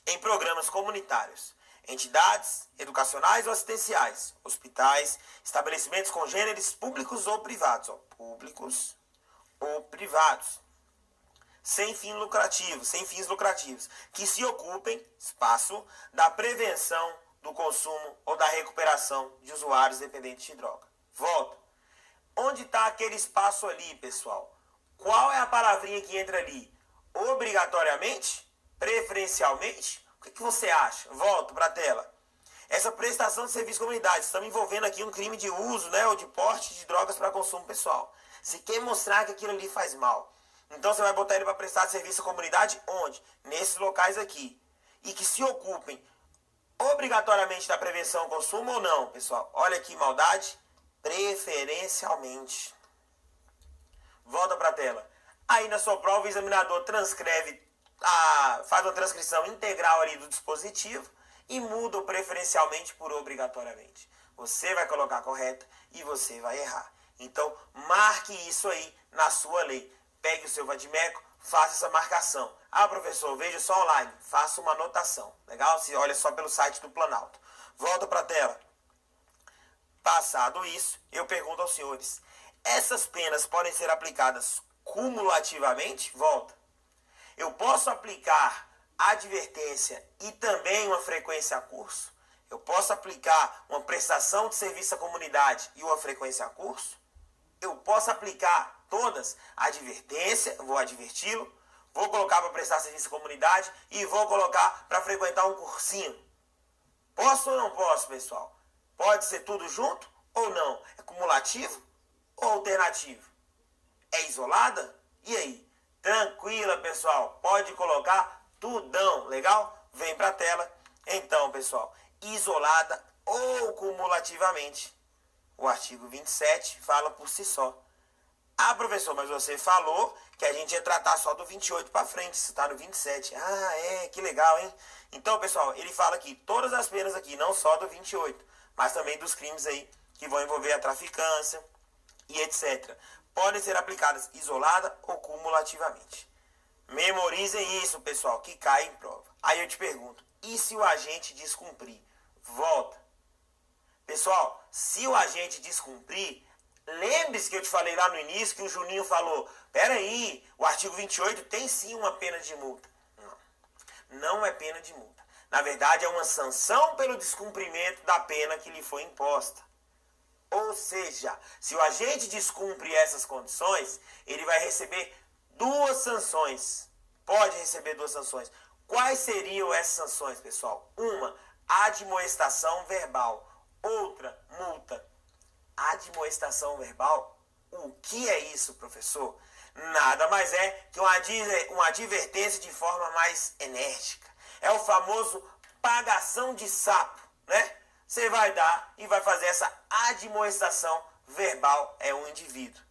em programas comunitários. entidades educacionais ou assistenciais, hospitais, estabelecimentos congêneres públicos ou privados, públicos ou privados, sem fins lucrativos, que se ocupem, espaço, da prevenção do consumo ou da recuperação de usuários dependentes de droga. Volta. Onde está aquele espaço ali, pessoal? Qual é a palavrinha que entra ali? Obrigatoriamente? Preferencialmente? O que você acha? Volto para a tela. Essa prestação de serviço à comunidade, estamos envolvendo aqui um crime de uso, né, ou de porte de drogas para consumo pessoal. Você quer mostrar que aquilo ali faz mal. Então você vai botar ele para prestar serviço à comunidade onde? Nesses locais aqui. E que se ocupem obrigatoriamente da prevenção ao consumo ou não, pessoal? Olha aqui, maldade. Preferencialmente. Volta para a tela. Aí na sua prova o examinador transcreve, faz uma transcrição integral ali do dispositivo e muda o preferencialmente por obrigatoriamente. Você vai colocar correta e você vai errar. Então marque isso aí na sua lei. Pegue o seu vadimeco, faça essa marcação. Professor, veja só online, faça uma anotação. Legal? Se olha só pelo site do Planalto. Volta para a tela. Passado isso, eu pergunto aos senhores, essas penas podem ser aplicadas cumulativamente? Volta. Eu posso aplicar advertência e também uma frequência a curso? Eu posso aplicar uma prestação de serviço à comunidade e uma frequência a curso? Eu posso aplicar todas? Advertência, vou adverti-lo, vou colocar para prestar serviço à comunidade e vou colocar para frequentar um cursinho. Posso ou não posso, pessoal? Pode ser tudo junto ou não? É cumulativo ou alternativo? É isolada? E aí? Tranquila, pessoal. Pode colocar tudão, legal? Vem para a tela. Então, pessoal, isolada ou cumulativamente. O artigo 27 fala por si só. Professor, mas você falou que a gente ia tratar só do 28 para frente. Isso está no 27. Que legal, hein? Então, pessoal, ele fala aqui, todas as penas aqui, não só do 28, mas também dos crimes aí que vão envolver a traficância e etc. Podem ser aplicadas isolada ou cumulativamente. Memorizem isso, pessoal, que cai em prova. Aí eu te pergunto, e se o agente descumprir? Volta. Pessoal, se o agente descumprir, lembre-se que eu te falei lá no início que o Juninho falou, peraí, o artigo 28 tem sim uma pena de multa. Não é pena de multa. Na verdade, é uma sanção pelo descumprimento da pena que lhe foi imposta. Ou seja, se o agente descumpre essas condições, ele vai receber duas sanções. Pode receber duas sanções. Quais seriam essas sanções, pessoal? Uma, admoestação verbal. Outra, multa. Admoestação verbal? O que é isso, professor? Nada mais é que uma advertência de forma mais enérgica. É o famoso pagação de sapo, né? Você vai dar e vai fazer essa admoestação verbal é um indivíduo.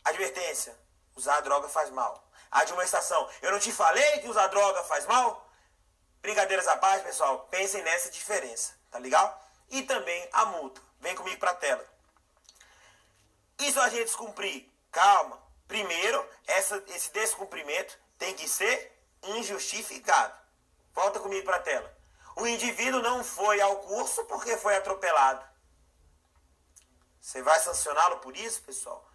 Advertência, usar droga faz mal. Admoestação, eu não te falei que usar droga faz mal? Brincadeiras à parte, pessoal, pensem nessa diferença, tá legal? E também a multa. Vem comigo para a tela. E se a gente descumprir? Calma. Primeiro, esse descumprimento tem que ser injustificado. Volta comigo para a tela. O indivíduo não foi ao curso porque foi atropelado. Você vai sancioná-lo por isso, pessoal?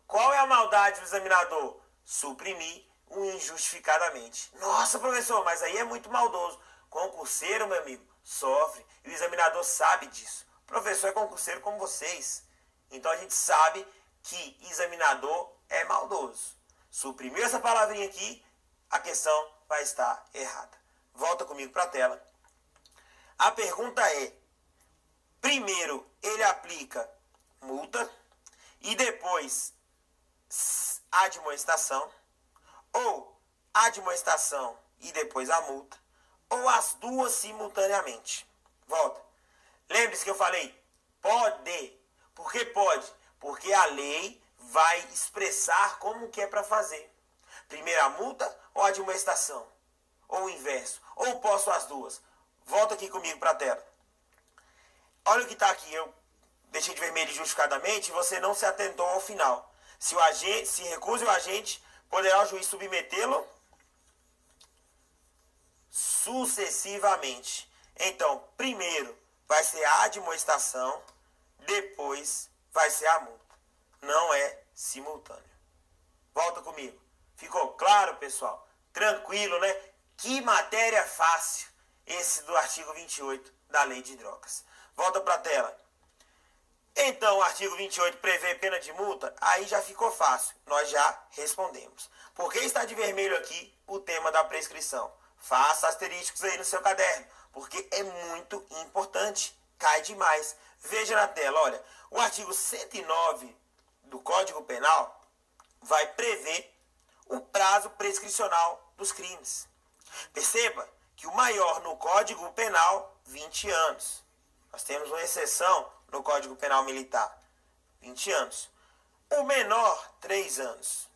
Qual é a maldade do examinador? Suprimir o injustificadamente. Nossa, professor, mas aí é muito maldoso. Concurseiro, meu amigo, sofre. E o examinador sabe disso. O professor é concurseiro como vocês. Então a gente sabe que examinador é maldoso. Suprimiu essa palavrinha aqui, a questão vai estar errada. Volta comigo para a tela. A pergunta é, primeiro ele aplica multa e depois admoestação, ou admoestação e depois a multa, ou as duas simultaneamente. Volta. Lembre-se que eu falei pode. Por que pode? Porque a lei vai expressar como que é para fazer. Primeiro a multa ou a admoestação? Ou o inverso? Ou posso as duas? Volta aqui comigo para a tela. Olha o que está aqui. Eu deixei de vermelho justificadamente e você não se atentou ao final. Se recusa o agente, poderá o juiz submetê-lo sucessivamente. Então, primeiro vai ser a admoestação, depois vai ser a multa. Não é simultâneo. Volta comigo. Ficou claro, pessoal? Tranquilo, né? Que matéria fácil esse do artigo 28 da Lei de Drogas. Volta para a tela. Então, o artigo 28 prevê pena de multa? Aí já ficou fácil. Nós já respondemos. Por que está de vermelho aqui o tema da prescrição? Faça asterísticos aí no seu caderno, porque é muito importante. Cai demais. Veja na tela, olha. O artigo 109 do Código Penal vai prever o prazo prescricional dos crimes. Perceba que o maior no Código Penal, 20 anos. Nós temos uma exceção no Código Penal Militar, 20 anos. O menor, 3 anos.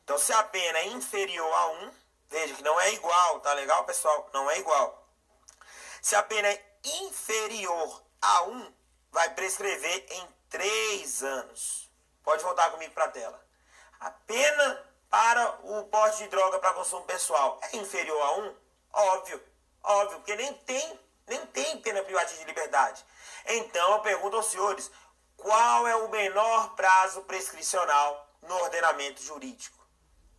Então, se a pena é inferior a 1, veja que não é igual, tá legal, pessoal? Não é igual. Se a pena é inferior a 1, vai prescrever em 3 anos. Pode voltar comigo para a tela. A pena para o porte de droga para consumo pessoal é inferior a 1? Óbvio, porque nem tem pena privativa de liberdade. Então, eu pergunto aos senhores, qual é o menor prazo prescricional no ordenamento jurídico?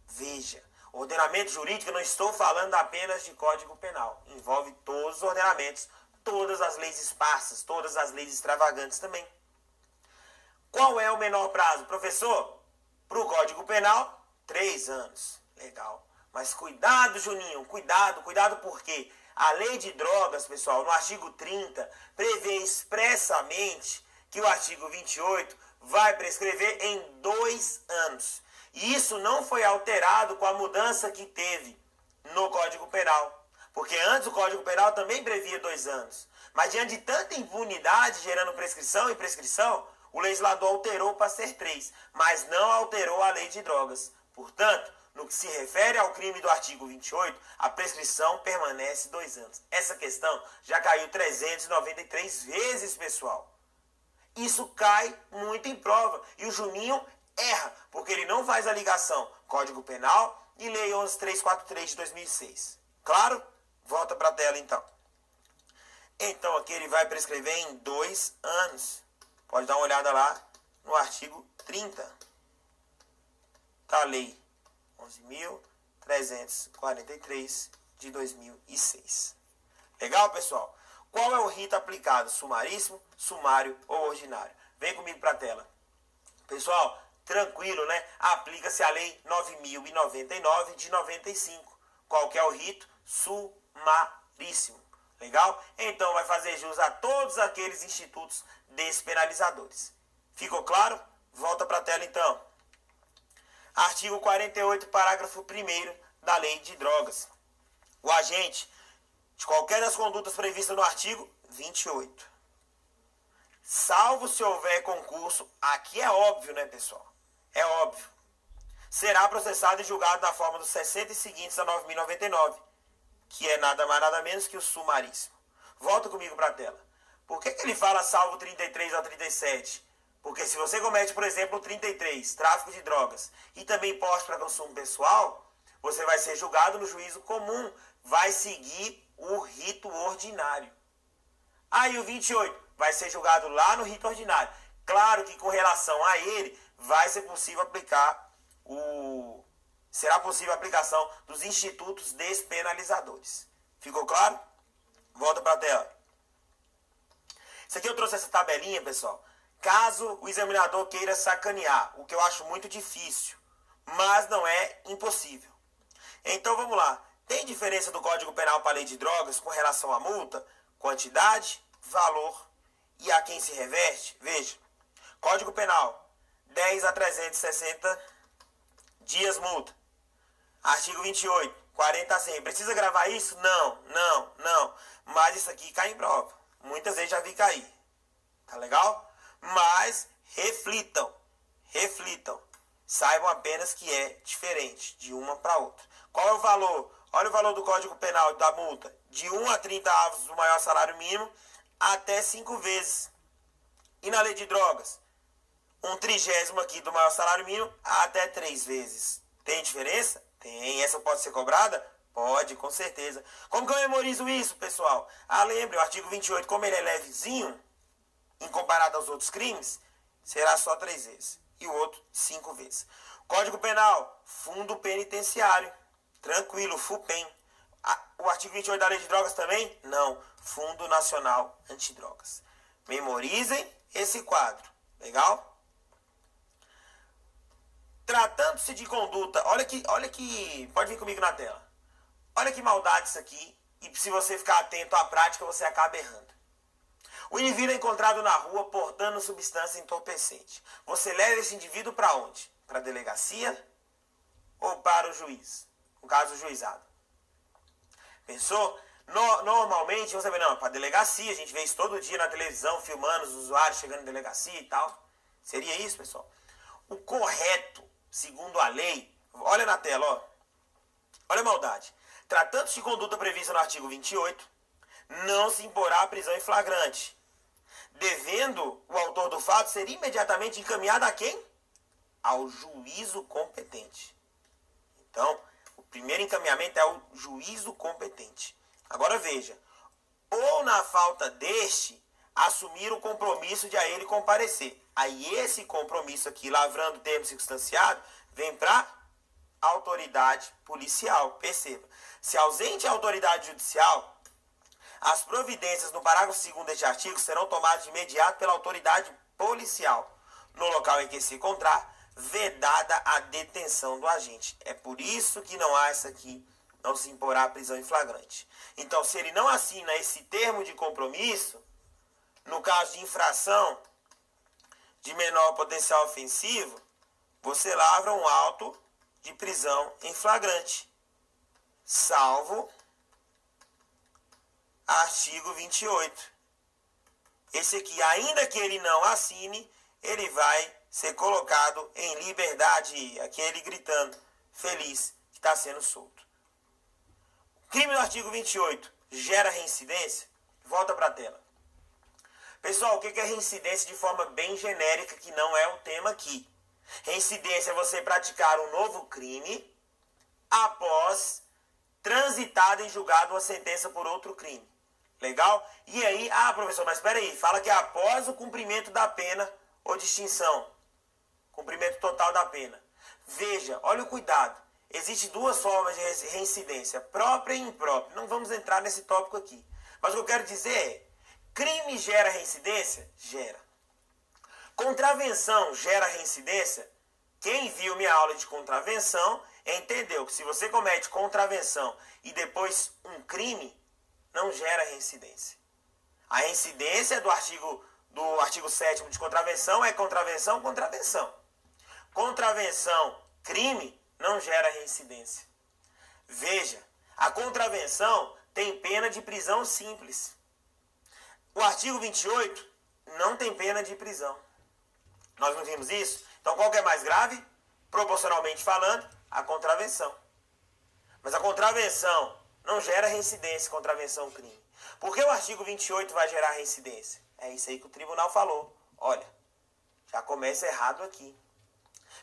Veja, ordenamento jurídico, eu não estou falando apenas de Código Penal. Envolve todos os ordenamentos, todas as leis esparsas, todas as leis extravagantes também. Qual é o menor prazo, professor? Para o Código Penal, 3 anos. Legal. Mas cuidado, Juninho, cuidado porque a Lei de Drogas, pessoal, no artigo 30, prevê expressamente que o artigo 28 vai prescrever em 2 anos. E isso não foi alterado com a mudança que teve no Código Penal. Porque antes o Código Penal também previa 2 anos. Mas diante de tanta impunidade gerando prescrição e prescrição, o legislador alterou para ser 3, mas não alterou a Lei de Drogas. Portanto, no que se refere ao crime do artigo 28, a prescrição permanece 2 anos. Essa questão já caiu 393 vezes, pessoal. Isso cai muito em prova. E o Juninho erra, porque ele não faz a ligação Código Penal e Lei 11.343 de 2006. Claro? Volta para a tela, então. Então, aqui ele vai prescrever em 2 anos. Pode dar uma olhada lá no artigo 30 da Lei 11.343 de 2006. Legal, pessoal? Qual é o rito aplicado? Sumaríssimo, sumário ou ordinário? Vem comigo para a tela. Pessoal, tranquilo, né? Aplica-se a Lei 9.099 de 95. Qual que é o rito? Sumaríssimo. Legal? Então vai fazer jus a todos aqueles institutos despenalizadores. Ficou claro? Volta para a tela então. Artigo 48, parágrafo 1º da Lei de Drogas. O agente de qualquer das condutas previstas no artigo 28, salvo se houver concurso, aqui é óbvio, né, pessoal? É óbvio. Será processado e julgado na forma dos 60 e seguintes a 9.099, que é nada mais nada menos que o sumaríssimo. Volta comigo para a tela. Por que ele fala salvo 33 ao 37? Porque se você comete, por exemplo, o 33, tráfico de drogas, e também porte para consumo pessoal, você vai ser julgado no juízo comum, vai seguir o rito ordinário. Aí o 28 vai ser julgado lá no rito ordinário. Claro que com relação a ele, vai ser possível aplicar será possível a aplicação dos institutos despenalizadores. Ficou claro? Volta para a tela. Isso aqui eu trouxe essa tabelinha, pessoal. Caso o examinador queira sacanear, o que eu acho muito difícil, mas não é impossível. Então vamos lá. Tem diferença do Código Penal para a Lei de Drogas com relação à multa, quantidade, valor e a quem se reverte? Veja, Código Penal, 10 a 360 dias multa. Artigo 28, 40 a 100. Precisa gravar isso? Não. Mas isso aqui cai em prova. Muitas vezes já vi cair. Tá legal? Mas reflitam. Saibam apenas que é diferente de uma para outra. Qual é o valor? Olha o valor do Código Penal da multa. De 1 a 30 avos do maior salário mínimo até 5 vezes. E na Lei de Drogas? 1/30 aqui do maior salário mínimo até 3 vezes. Tem diferença? Tem. Essa pode ser cobrada? Pode, com certeza. Como que eu memorizo isso, pessoal? Lembre, o artigo 28, como ele é levezinho, em comparado aos outros crimes, será só 3 vezes. E o outro, 5 vezes. Código Penal, fundo penitenciário. Tranquilo, FUPEN. O artigo 28 da Lei de Drogas também? Não. Fundo Nacional Antidrogas. Memorizem esse quadro. Legal? Tratando-se de conduta, olha que, pode vir comigo na tela. Olha que maldade isso aqui, e se você ficar atento à prática, você acaba errando. O indivíduo é encontrado na rua portando substância entorpecente. Você leva esse indivíduo para onde? Para a delegacia ou para o juiz? No caso, o juizado. Pensou? Normalmente, você vê, não, para a delegacia, a gente vê isso todo dia na televisão, filmando os usuários chegando em delegacia e tal. Seria isso, pessoal? O correto, segundo a lei, olha na tela, ó. Olha a maldade. Tratando-se de conduta prevista no artigo 28, não se imporá a prisão em flagrante, devendo o autor do fato ser imediatamente encaminhado a quem? Ao juízo competente. Então, o primeiro encaminhamento é ao juízo competente. Agora veja, ou na falta deste, assumir o compromisso de a ele comparecer. Aí esse compromisso aqui, lavrando o termo circunstanciado, vem para autoridade policial. Perceba, se ausente a autoridade judicial, as providências no parágrafo 2º deste artigo serão tomadas de imediato pela autoridade policial, no local em que se encontrar, vedada a detenção do agente. É por isso que não há essa aqui, não se imporá a prisão em flagrante. Então, se ele não assina esse termo de compromisso, no caso de infração de menor potencial ofensivo, você lavra um auto de prisão em flagrante, salvo artigo 28. Esse aqui, ainda que ele não assine, ele vai ser colocado em liberdade, aquele gritando, feliz, que está sendo solto. O crime do artigo 28 gera reincidência? Volta para a tela. Pessoal, o que é reincidência de forma bem genérica, que não é o tema aqui? Reincidência é você praticar um novo crime após transitada em julgado uma sentença por outro crime. Legal? E aí, professor, mas espera aí, fala que é após o cumprimento da pena ou de extinção. Cumprimento total da pena. Veja, olha o cuidado. Existem duas formas de reincidência, própria e imprópria. Não vamos entrar nesse tópico aqui. Mas o que eu quero dizer é, crime gera reincidência? Gera. Contravenção gera reincidência? Quem viu minha aula de contravenção entendeu que se você comete contravenção e depois um crime, não gera reincidência. A reincidência do artigo 7º de contravenção é contravenção, contravenção. Contravenção, crime, não gera reincidência. Veja, a contravenção tem pena de prisão simples. O artigo 28 não tem pena de prisão. Nós não vimos isso? Então, qual que é mais grave? Proporcionalmente falando, a contravenção. Mas a contravenção não gera reincidência, contravenção crime. Por que o artigo 28 vai gerar reincidência? É isso aí que o tribunal falou. Olha, já começa errado aqui.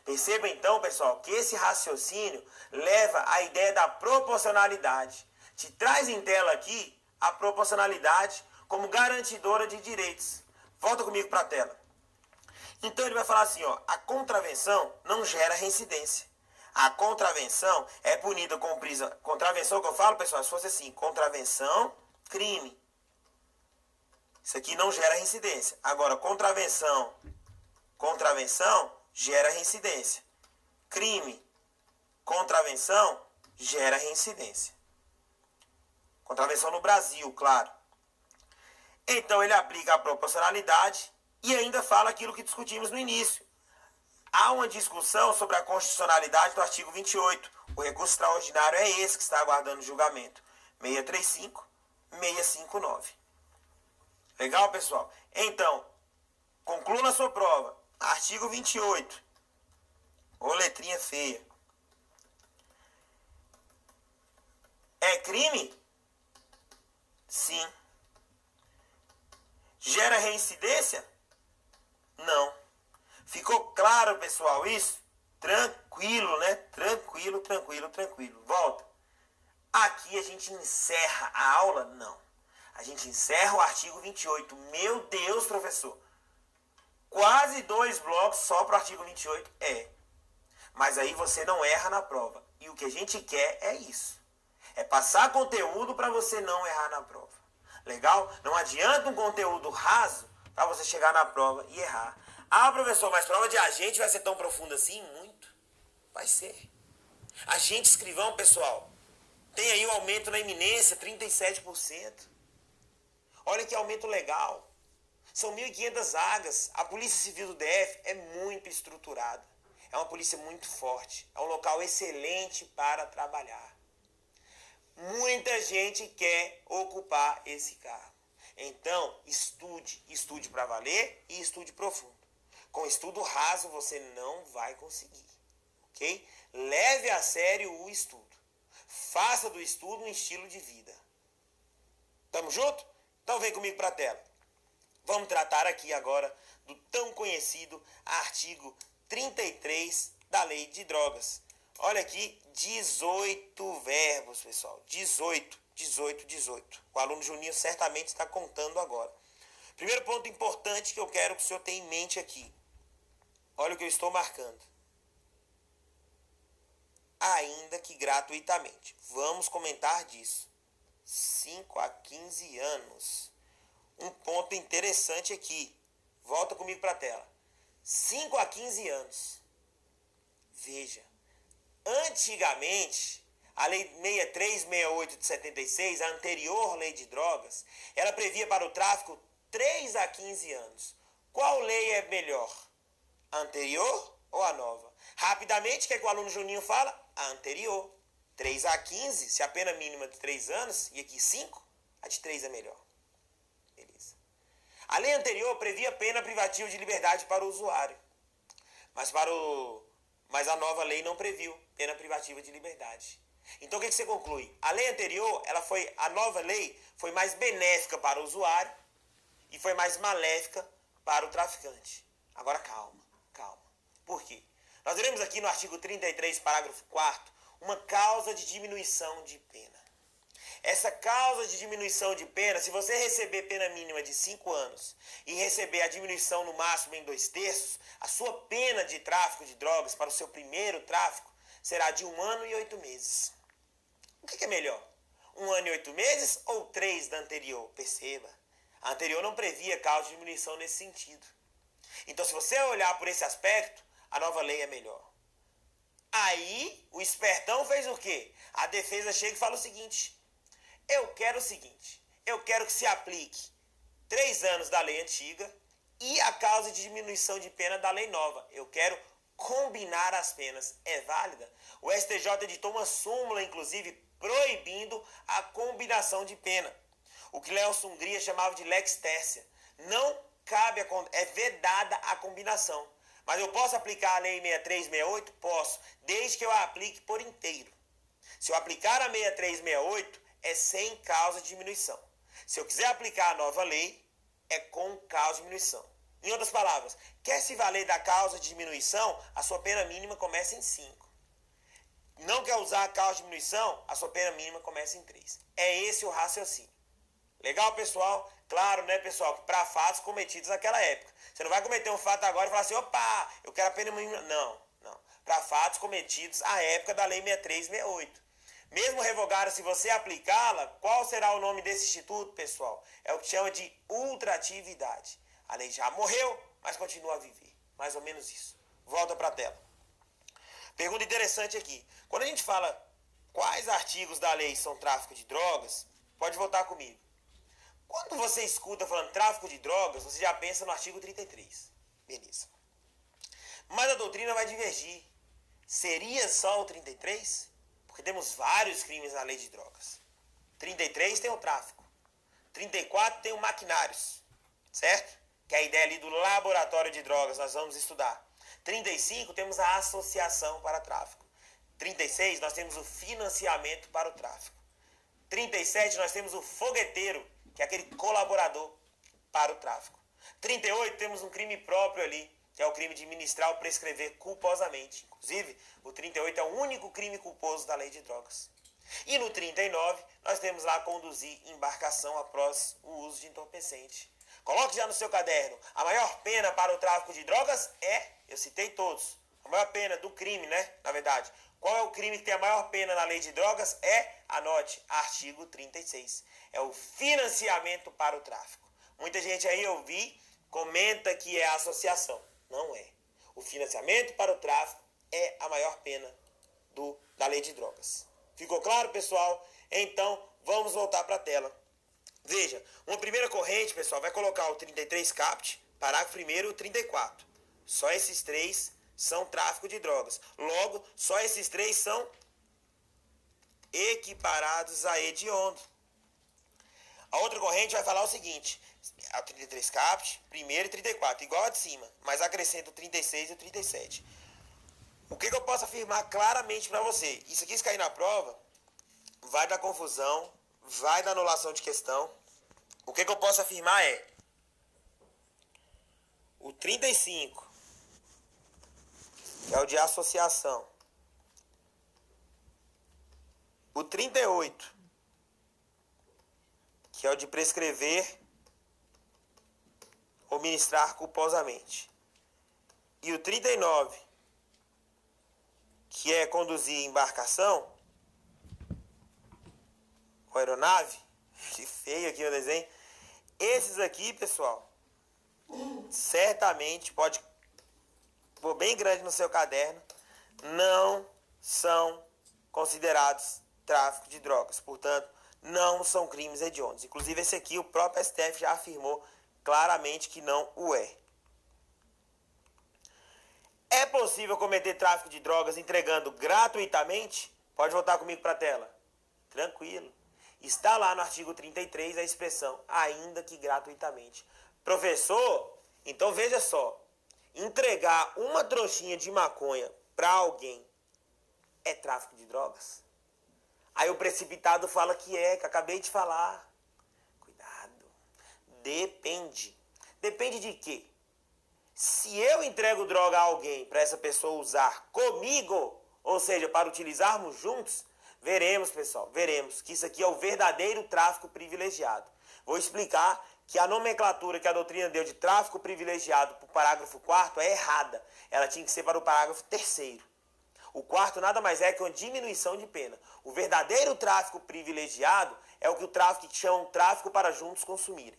Perceba então, pessoal, que esse raciocínio leva à ideia da proporcionalidade. Te traz em tela aqui a proporcionalidade como garantidora de direitos. Volta comigo para a tela. Então ele vai falar assim, ó, a contravenção não gera reincidência. A contravenção é punida com prisão. Contravenção que eu falo, pessoal, se fosse assim, contravenção, crime. Isso aqui não gera reincidência. Agora, contravenção gera reincidência. Crime, contravenção, gera reincidência. Contravenção no Brasil, claro. Então ele aplica a proporcionalidade e ainda fala aquilo que discutimos no início. Há uma discussão sobre a constitucionalidade do artigo 28. O recurso extraordinário é esse que está aguardando julgamento. 635, 659. Legal, pessoal? Então, conclua na sua prova. Artigo 28. Ô letrinha feia. É crime? Sim. Gera reincidência? Não. Ficou claro, pessoal, isso? Tranquilo, né? Tranquilo. Volta. Aqui a gente encerra a aula? Não. A gente encerra o artigo 28. Meu Deus, professor. Quase 2 blocos só para o artigo 28? É. Mas aí você não erra na prova. E o que a gente quer é isso. É passar conteúdo para você não errar na prova. Legal? Não adianta um conteúdo raso para você chegar na prova e errar. Ah, professor, mas prova de agente vai ser tão profunda assim? Muito. Vai ser. Agente escrivão, pessoal, tem aí um aumento na iminência, 37%. Olha que aumento legal. São 1.500 vagas. A Polícia Civil do DF é muito estruturada. É uma polícia muito forte. É um local excelente para trabalhar. Muita gente quer ocupar esse cargo. Então, estude para valer e estude profundo. Com estudo raso você não vai conseguir, ok? Leve a sério o estudo. Faça do estudo um estilo de vida. Tamo junto? Então vem comigo para a tela. Vamos tratar aqui agora do tão conhecido artigo 33 da Lei de Drogas. Olha aqui, 18 verbos, pessoal. 18. O aluno Juninho certamente está contando agora. Primeiro ponto importante que eu quero que o senhor tenha em mente aqui. Olha o que eu estou marcando. Ainda que gratuitamente. Vamos comentar disso. 5 a 15 anos. Um ponto interessante aqui. Volta comigo para a tela. 5 a 15 anos. Veja. Antigamente, a Lei 6368 de 76, a anterior Lei de Drogas, ela previa para o tráfico 3 a 15 anos. Qual lei é melhor? A anterior ou a nova? Rapidamente, o que é que o aluno Juninho fala? A anterior. 3 a 15, se a pena mínima de 3 anos, e aqui 5, a de 3 é melhor. Beleza. A lei anterior previa pena privativa de liberdade para o usuário. Mas a nova lei não previu pena privativa de liberdade. Então o que você conclui? A lei anterior, a nova lei foi mais benéfica para o usuário e foi mais maléfica para o traficante. Agora calma. Por quê? Nós veremos aqui no artigo 33, parágrafo 4º, uma causa de diminuição de pena. Essa causa de diminuição de pena, se você receber pena mínima de 5 anos e receber a diminuição no máximo em 2/3, a sua pena de tráfico de drogas para o seu primeiro tráfico será de 1 ano e 8 meses. O que é melhor? 1 ano e 8 meses ou 3 da anterior? Perceba, a anterior não previa causa de diminuição nesse sentido. Então, se você olhar por esse aspecto, a nova lei é melhor. Aí, o espertão fez o quê? A defesa chega e fala o seguinte: eu quero que se aplique 3 anos da lei antiga e a causa de diminuição de pena da lei nova. Eu quero combinar as penas. É válida? O STJ editou uma súmula, inclusive, proibindo a combinação de pena. O que Nelson Hungria chamava de lex tercia. Não cabe, é vedada a combinação. Mas eu posso aplicar a lei 6368? Posso, desde que eu a aplique por inteiro. Se eu aplicar a 6368, é sem causa de diminuição. Se eu quiser aplicar a nova lei, é com causa de diminuição. Em outras palavras, quer se valer da causa de diminuição, a sua pena mínima começa em 5. Não quer usar a causa de diminuição, a sua pena mínima começa em 3. É esse o raciocínio. Legal, pessoal? Claro, né, pessoal, que para fatos cometidos naquela época. Você não vai cometer um fato agora e falar assim, opa, eu quero a pena mínima. Não. Para fatos cometidos à época da lei 6368. Mesmo revogada, se você aplicá-la, qual será o nome desse instituto, pessoal? É o que chama de ultratividade. A lei já morreu, mas continua a viver. Mais ou menos isso. Volta para a tela. Pergunta interessante aqui. Quando a gente fala quais artigos da lei são tráfico de drogas, pode voltar comigo. Quando você escuta falando tráfico de drogas, você já pensa no artigo 33. Beleza. Mas a doutrina vai divergir. Seria só o 33? Porque temos vários crimes na lei de drogas. 33 tem o tráfico. 34 tem o maquinários. Certo? Que é a ideia ali do laboratório de drogas, nós vamos estudar. 35 temos a associação para tráfico. 36 nós temos o financiamento para o tráfico. 37 nós temos o fogueteiro, que é aquele colaborador para o tráfico. 38 temos um crime próprio ali, que é o crime de ministrar ou prescrever culposamente. Inclusive, o 38 é o único crime culposo da lei de drogas. E no 39, nós temos lá conduzir embarcação após o uso de entorpecente. Coloque já no seu caderno. A maior pena para o tráfico de drogas eu citei todos. A maior pena do crime, né? Na verdade. Qual é o crime que tem a maior pena na lei de drogas? Anote, artigo 36. É o financiamento para o tráfico. Muita gente aí eu vi, comenta que é associação. Não é. O financiamento para o tráfico é a maior pena da lei de drogas. Ficou claro, pessoal? Então, vamos voltar para a tela. Veja, uma primeira corrente, pessoal, vai colocar o 33 caput, parágrafo 1º e o 34. Só esses três são tráfico de drogas. Logo, só esses três são equiparados a hediondo. A outra corrente vai falar o seguinte, o 33 caput, 1º e 34, igual a de cima, mas acrescenta o 36 e o 37. O que eu posso afirmar claramente para você? Isso aqui, se cair na prova, vai dar confusão, vai dar anulação de questão. O que eu posso afirmar o 35, que é o de associação. O 38, que é o de prescrever ou ministrar culposamente. E o 39, que é conduzir embarcação com aeronave. Que feio aqui o desenho. Esses aqui, pessoal, certamente pode pôr bem grande no seu caderno, não são considerados tráfico de drogas. Portanto, não são crimes hediondos. Inclusive, esse aqui, o próprio STF já afirmou claramente que não o é. É possível cometer tráfico de drogas entregando gratuitamente? Pode voltar comigo para a tela. Tranquilo. Está lá no artigo 33 a expressão, ainda que gratuitamente. Professor, então veja só. Entregar uma trouxinha de maconha para alguém é tráfico de drogas? Aí o precipitado fala que que acabei de falar. Cuidado. Depende. Depende de quê? Se eu entrego droga a alguém para essa pessoa usar comigo, ou seja, para utilizarmos juntos, veremos, pessoal, veremos que isso aqui é o verdadeiro tráfico privilegiado. Vou explicar que a nomenclatura que a doutrina deu de tráfico privilegiado para o parágrafo 4º é errada. Ela tinha que ser para o parágrafo 3º. O quarto nada mais é que uma diminuição de pena. O verdadeiro tráfico privilegiado é o que o tráfico chamam tráfico para juntos consumirem.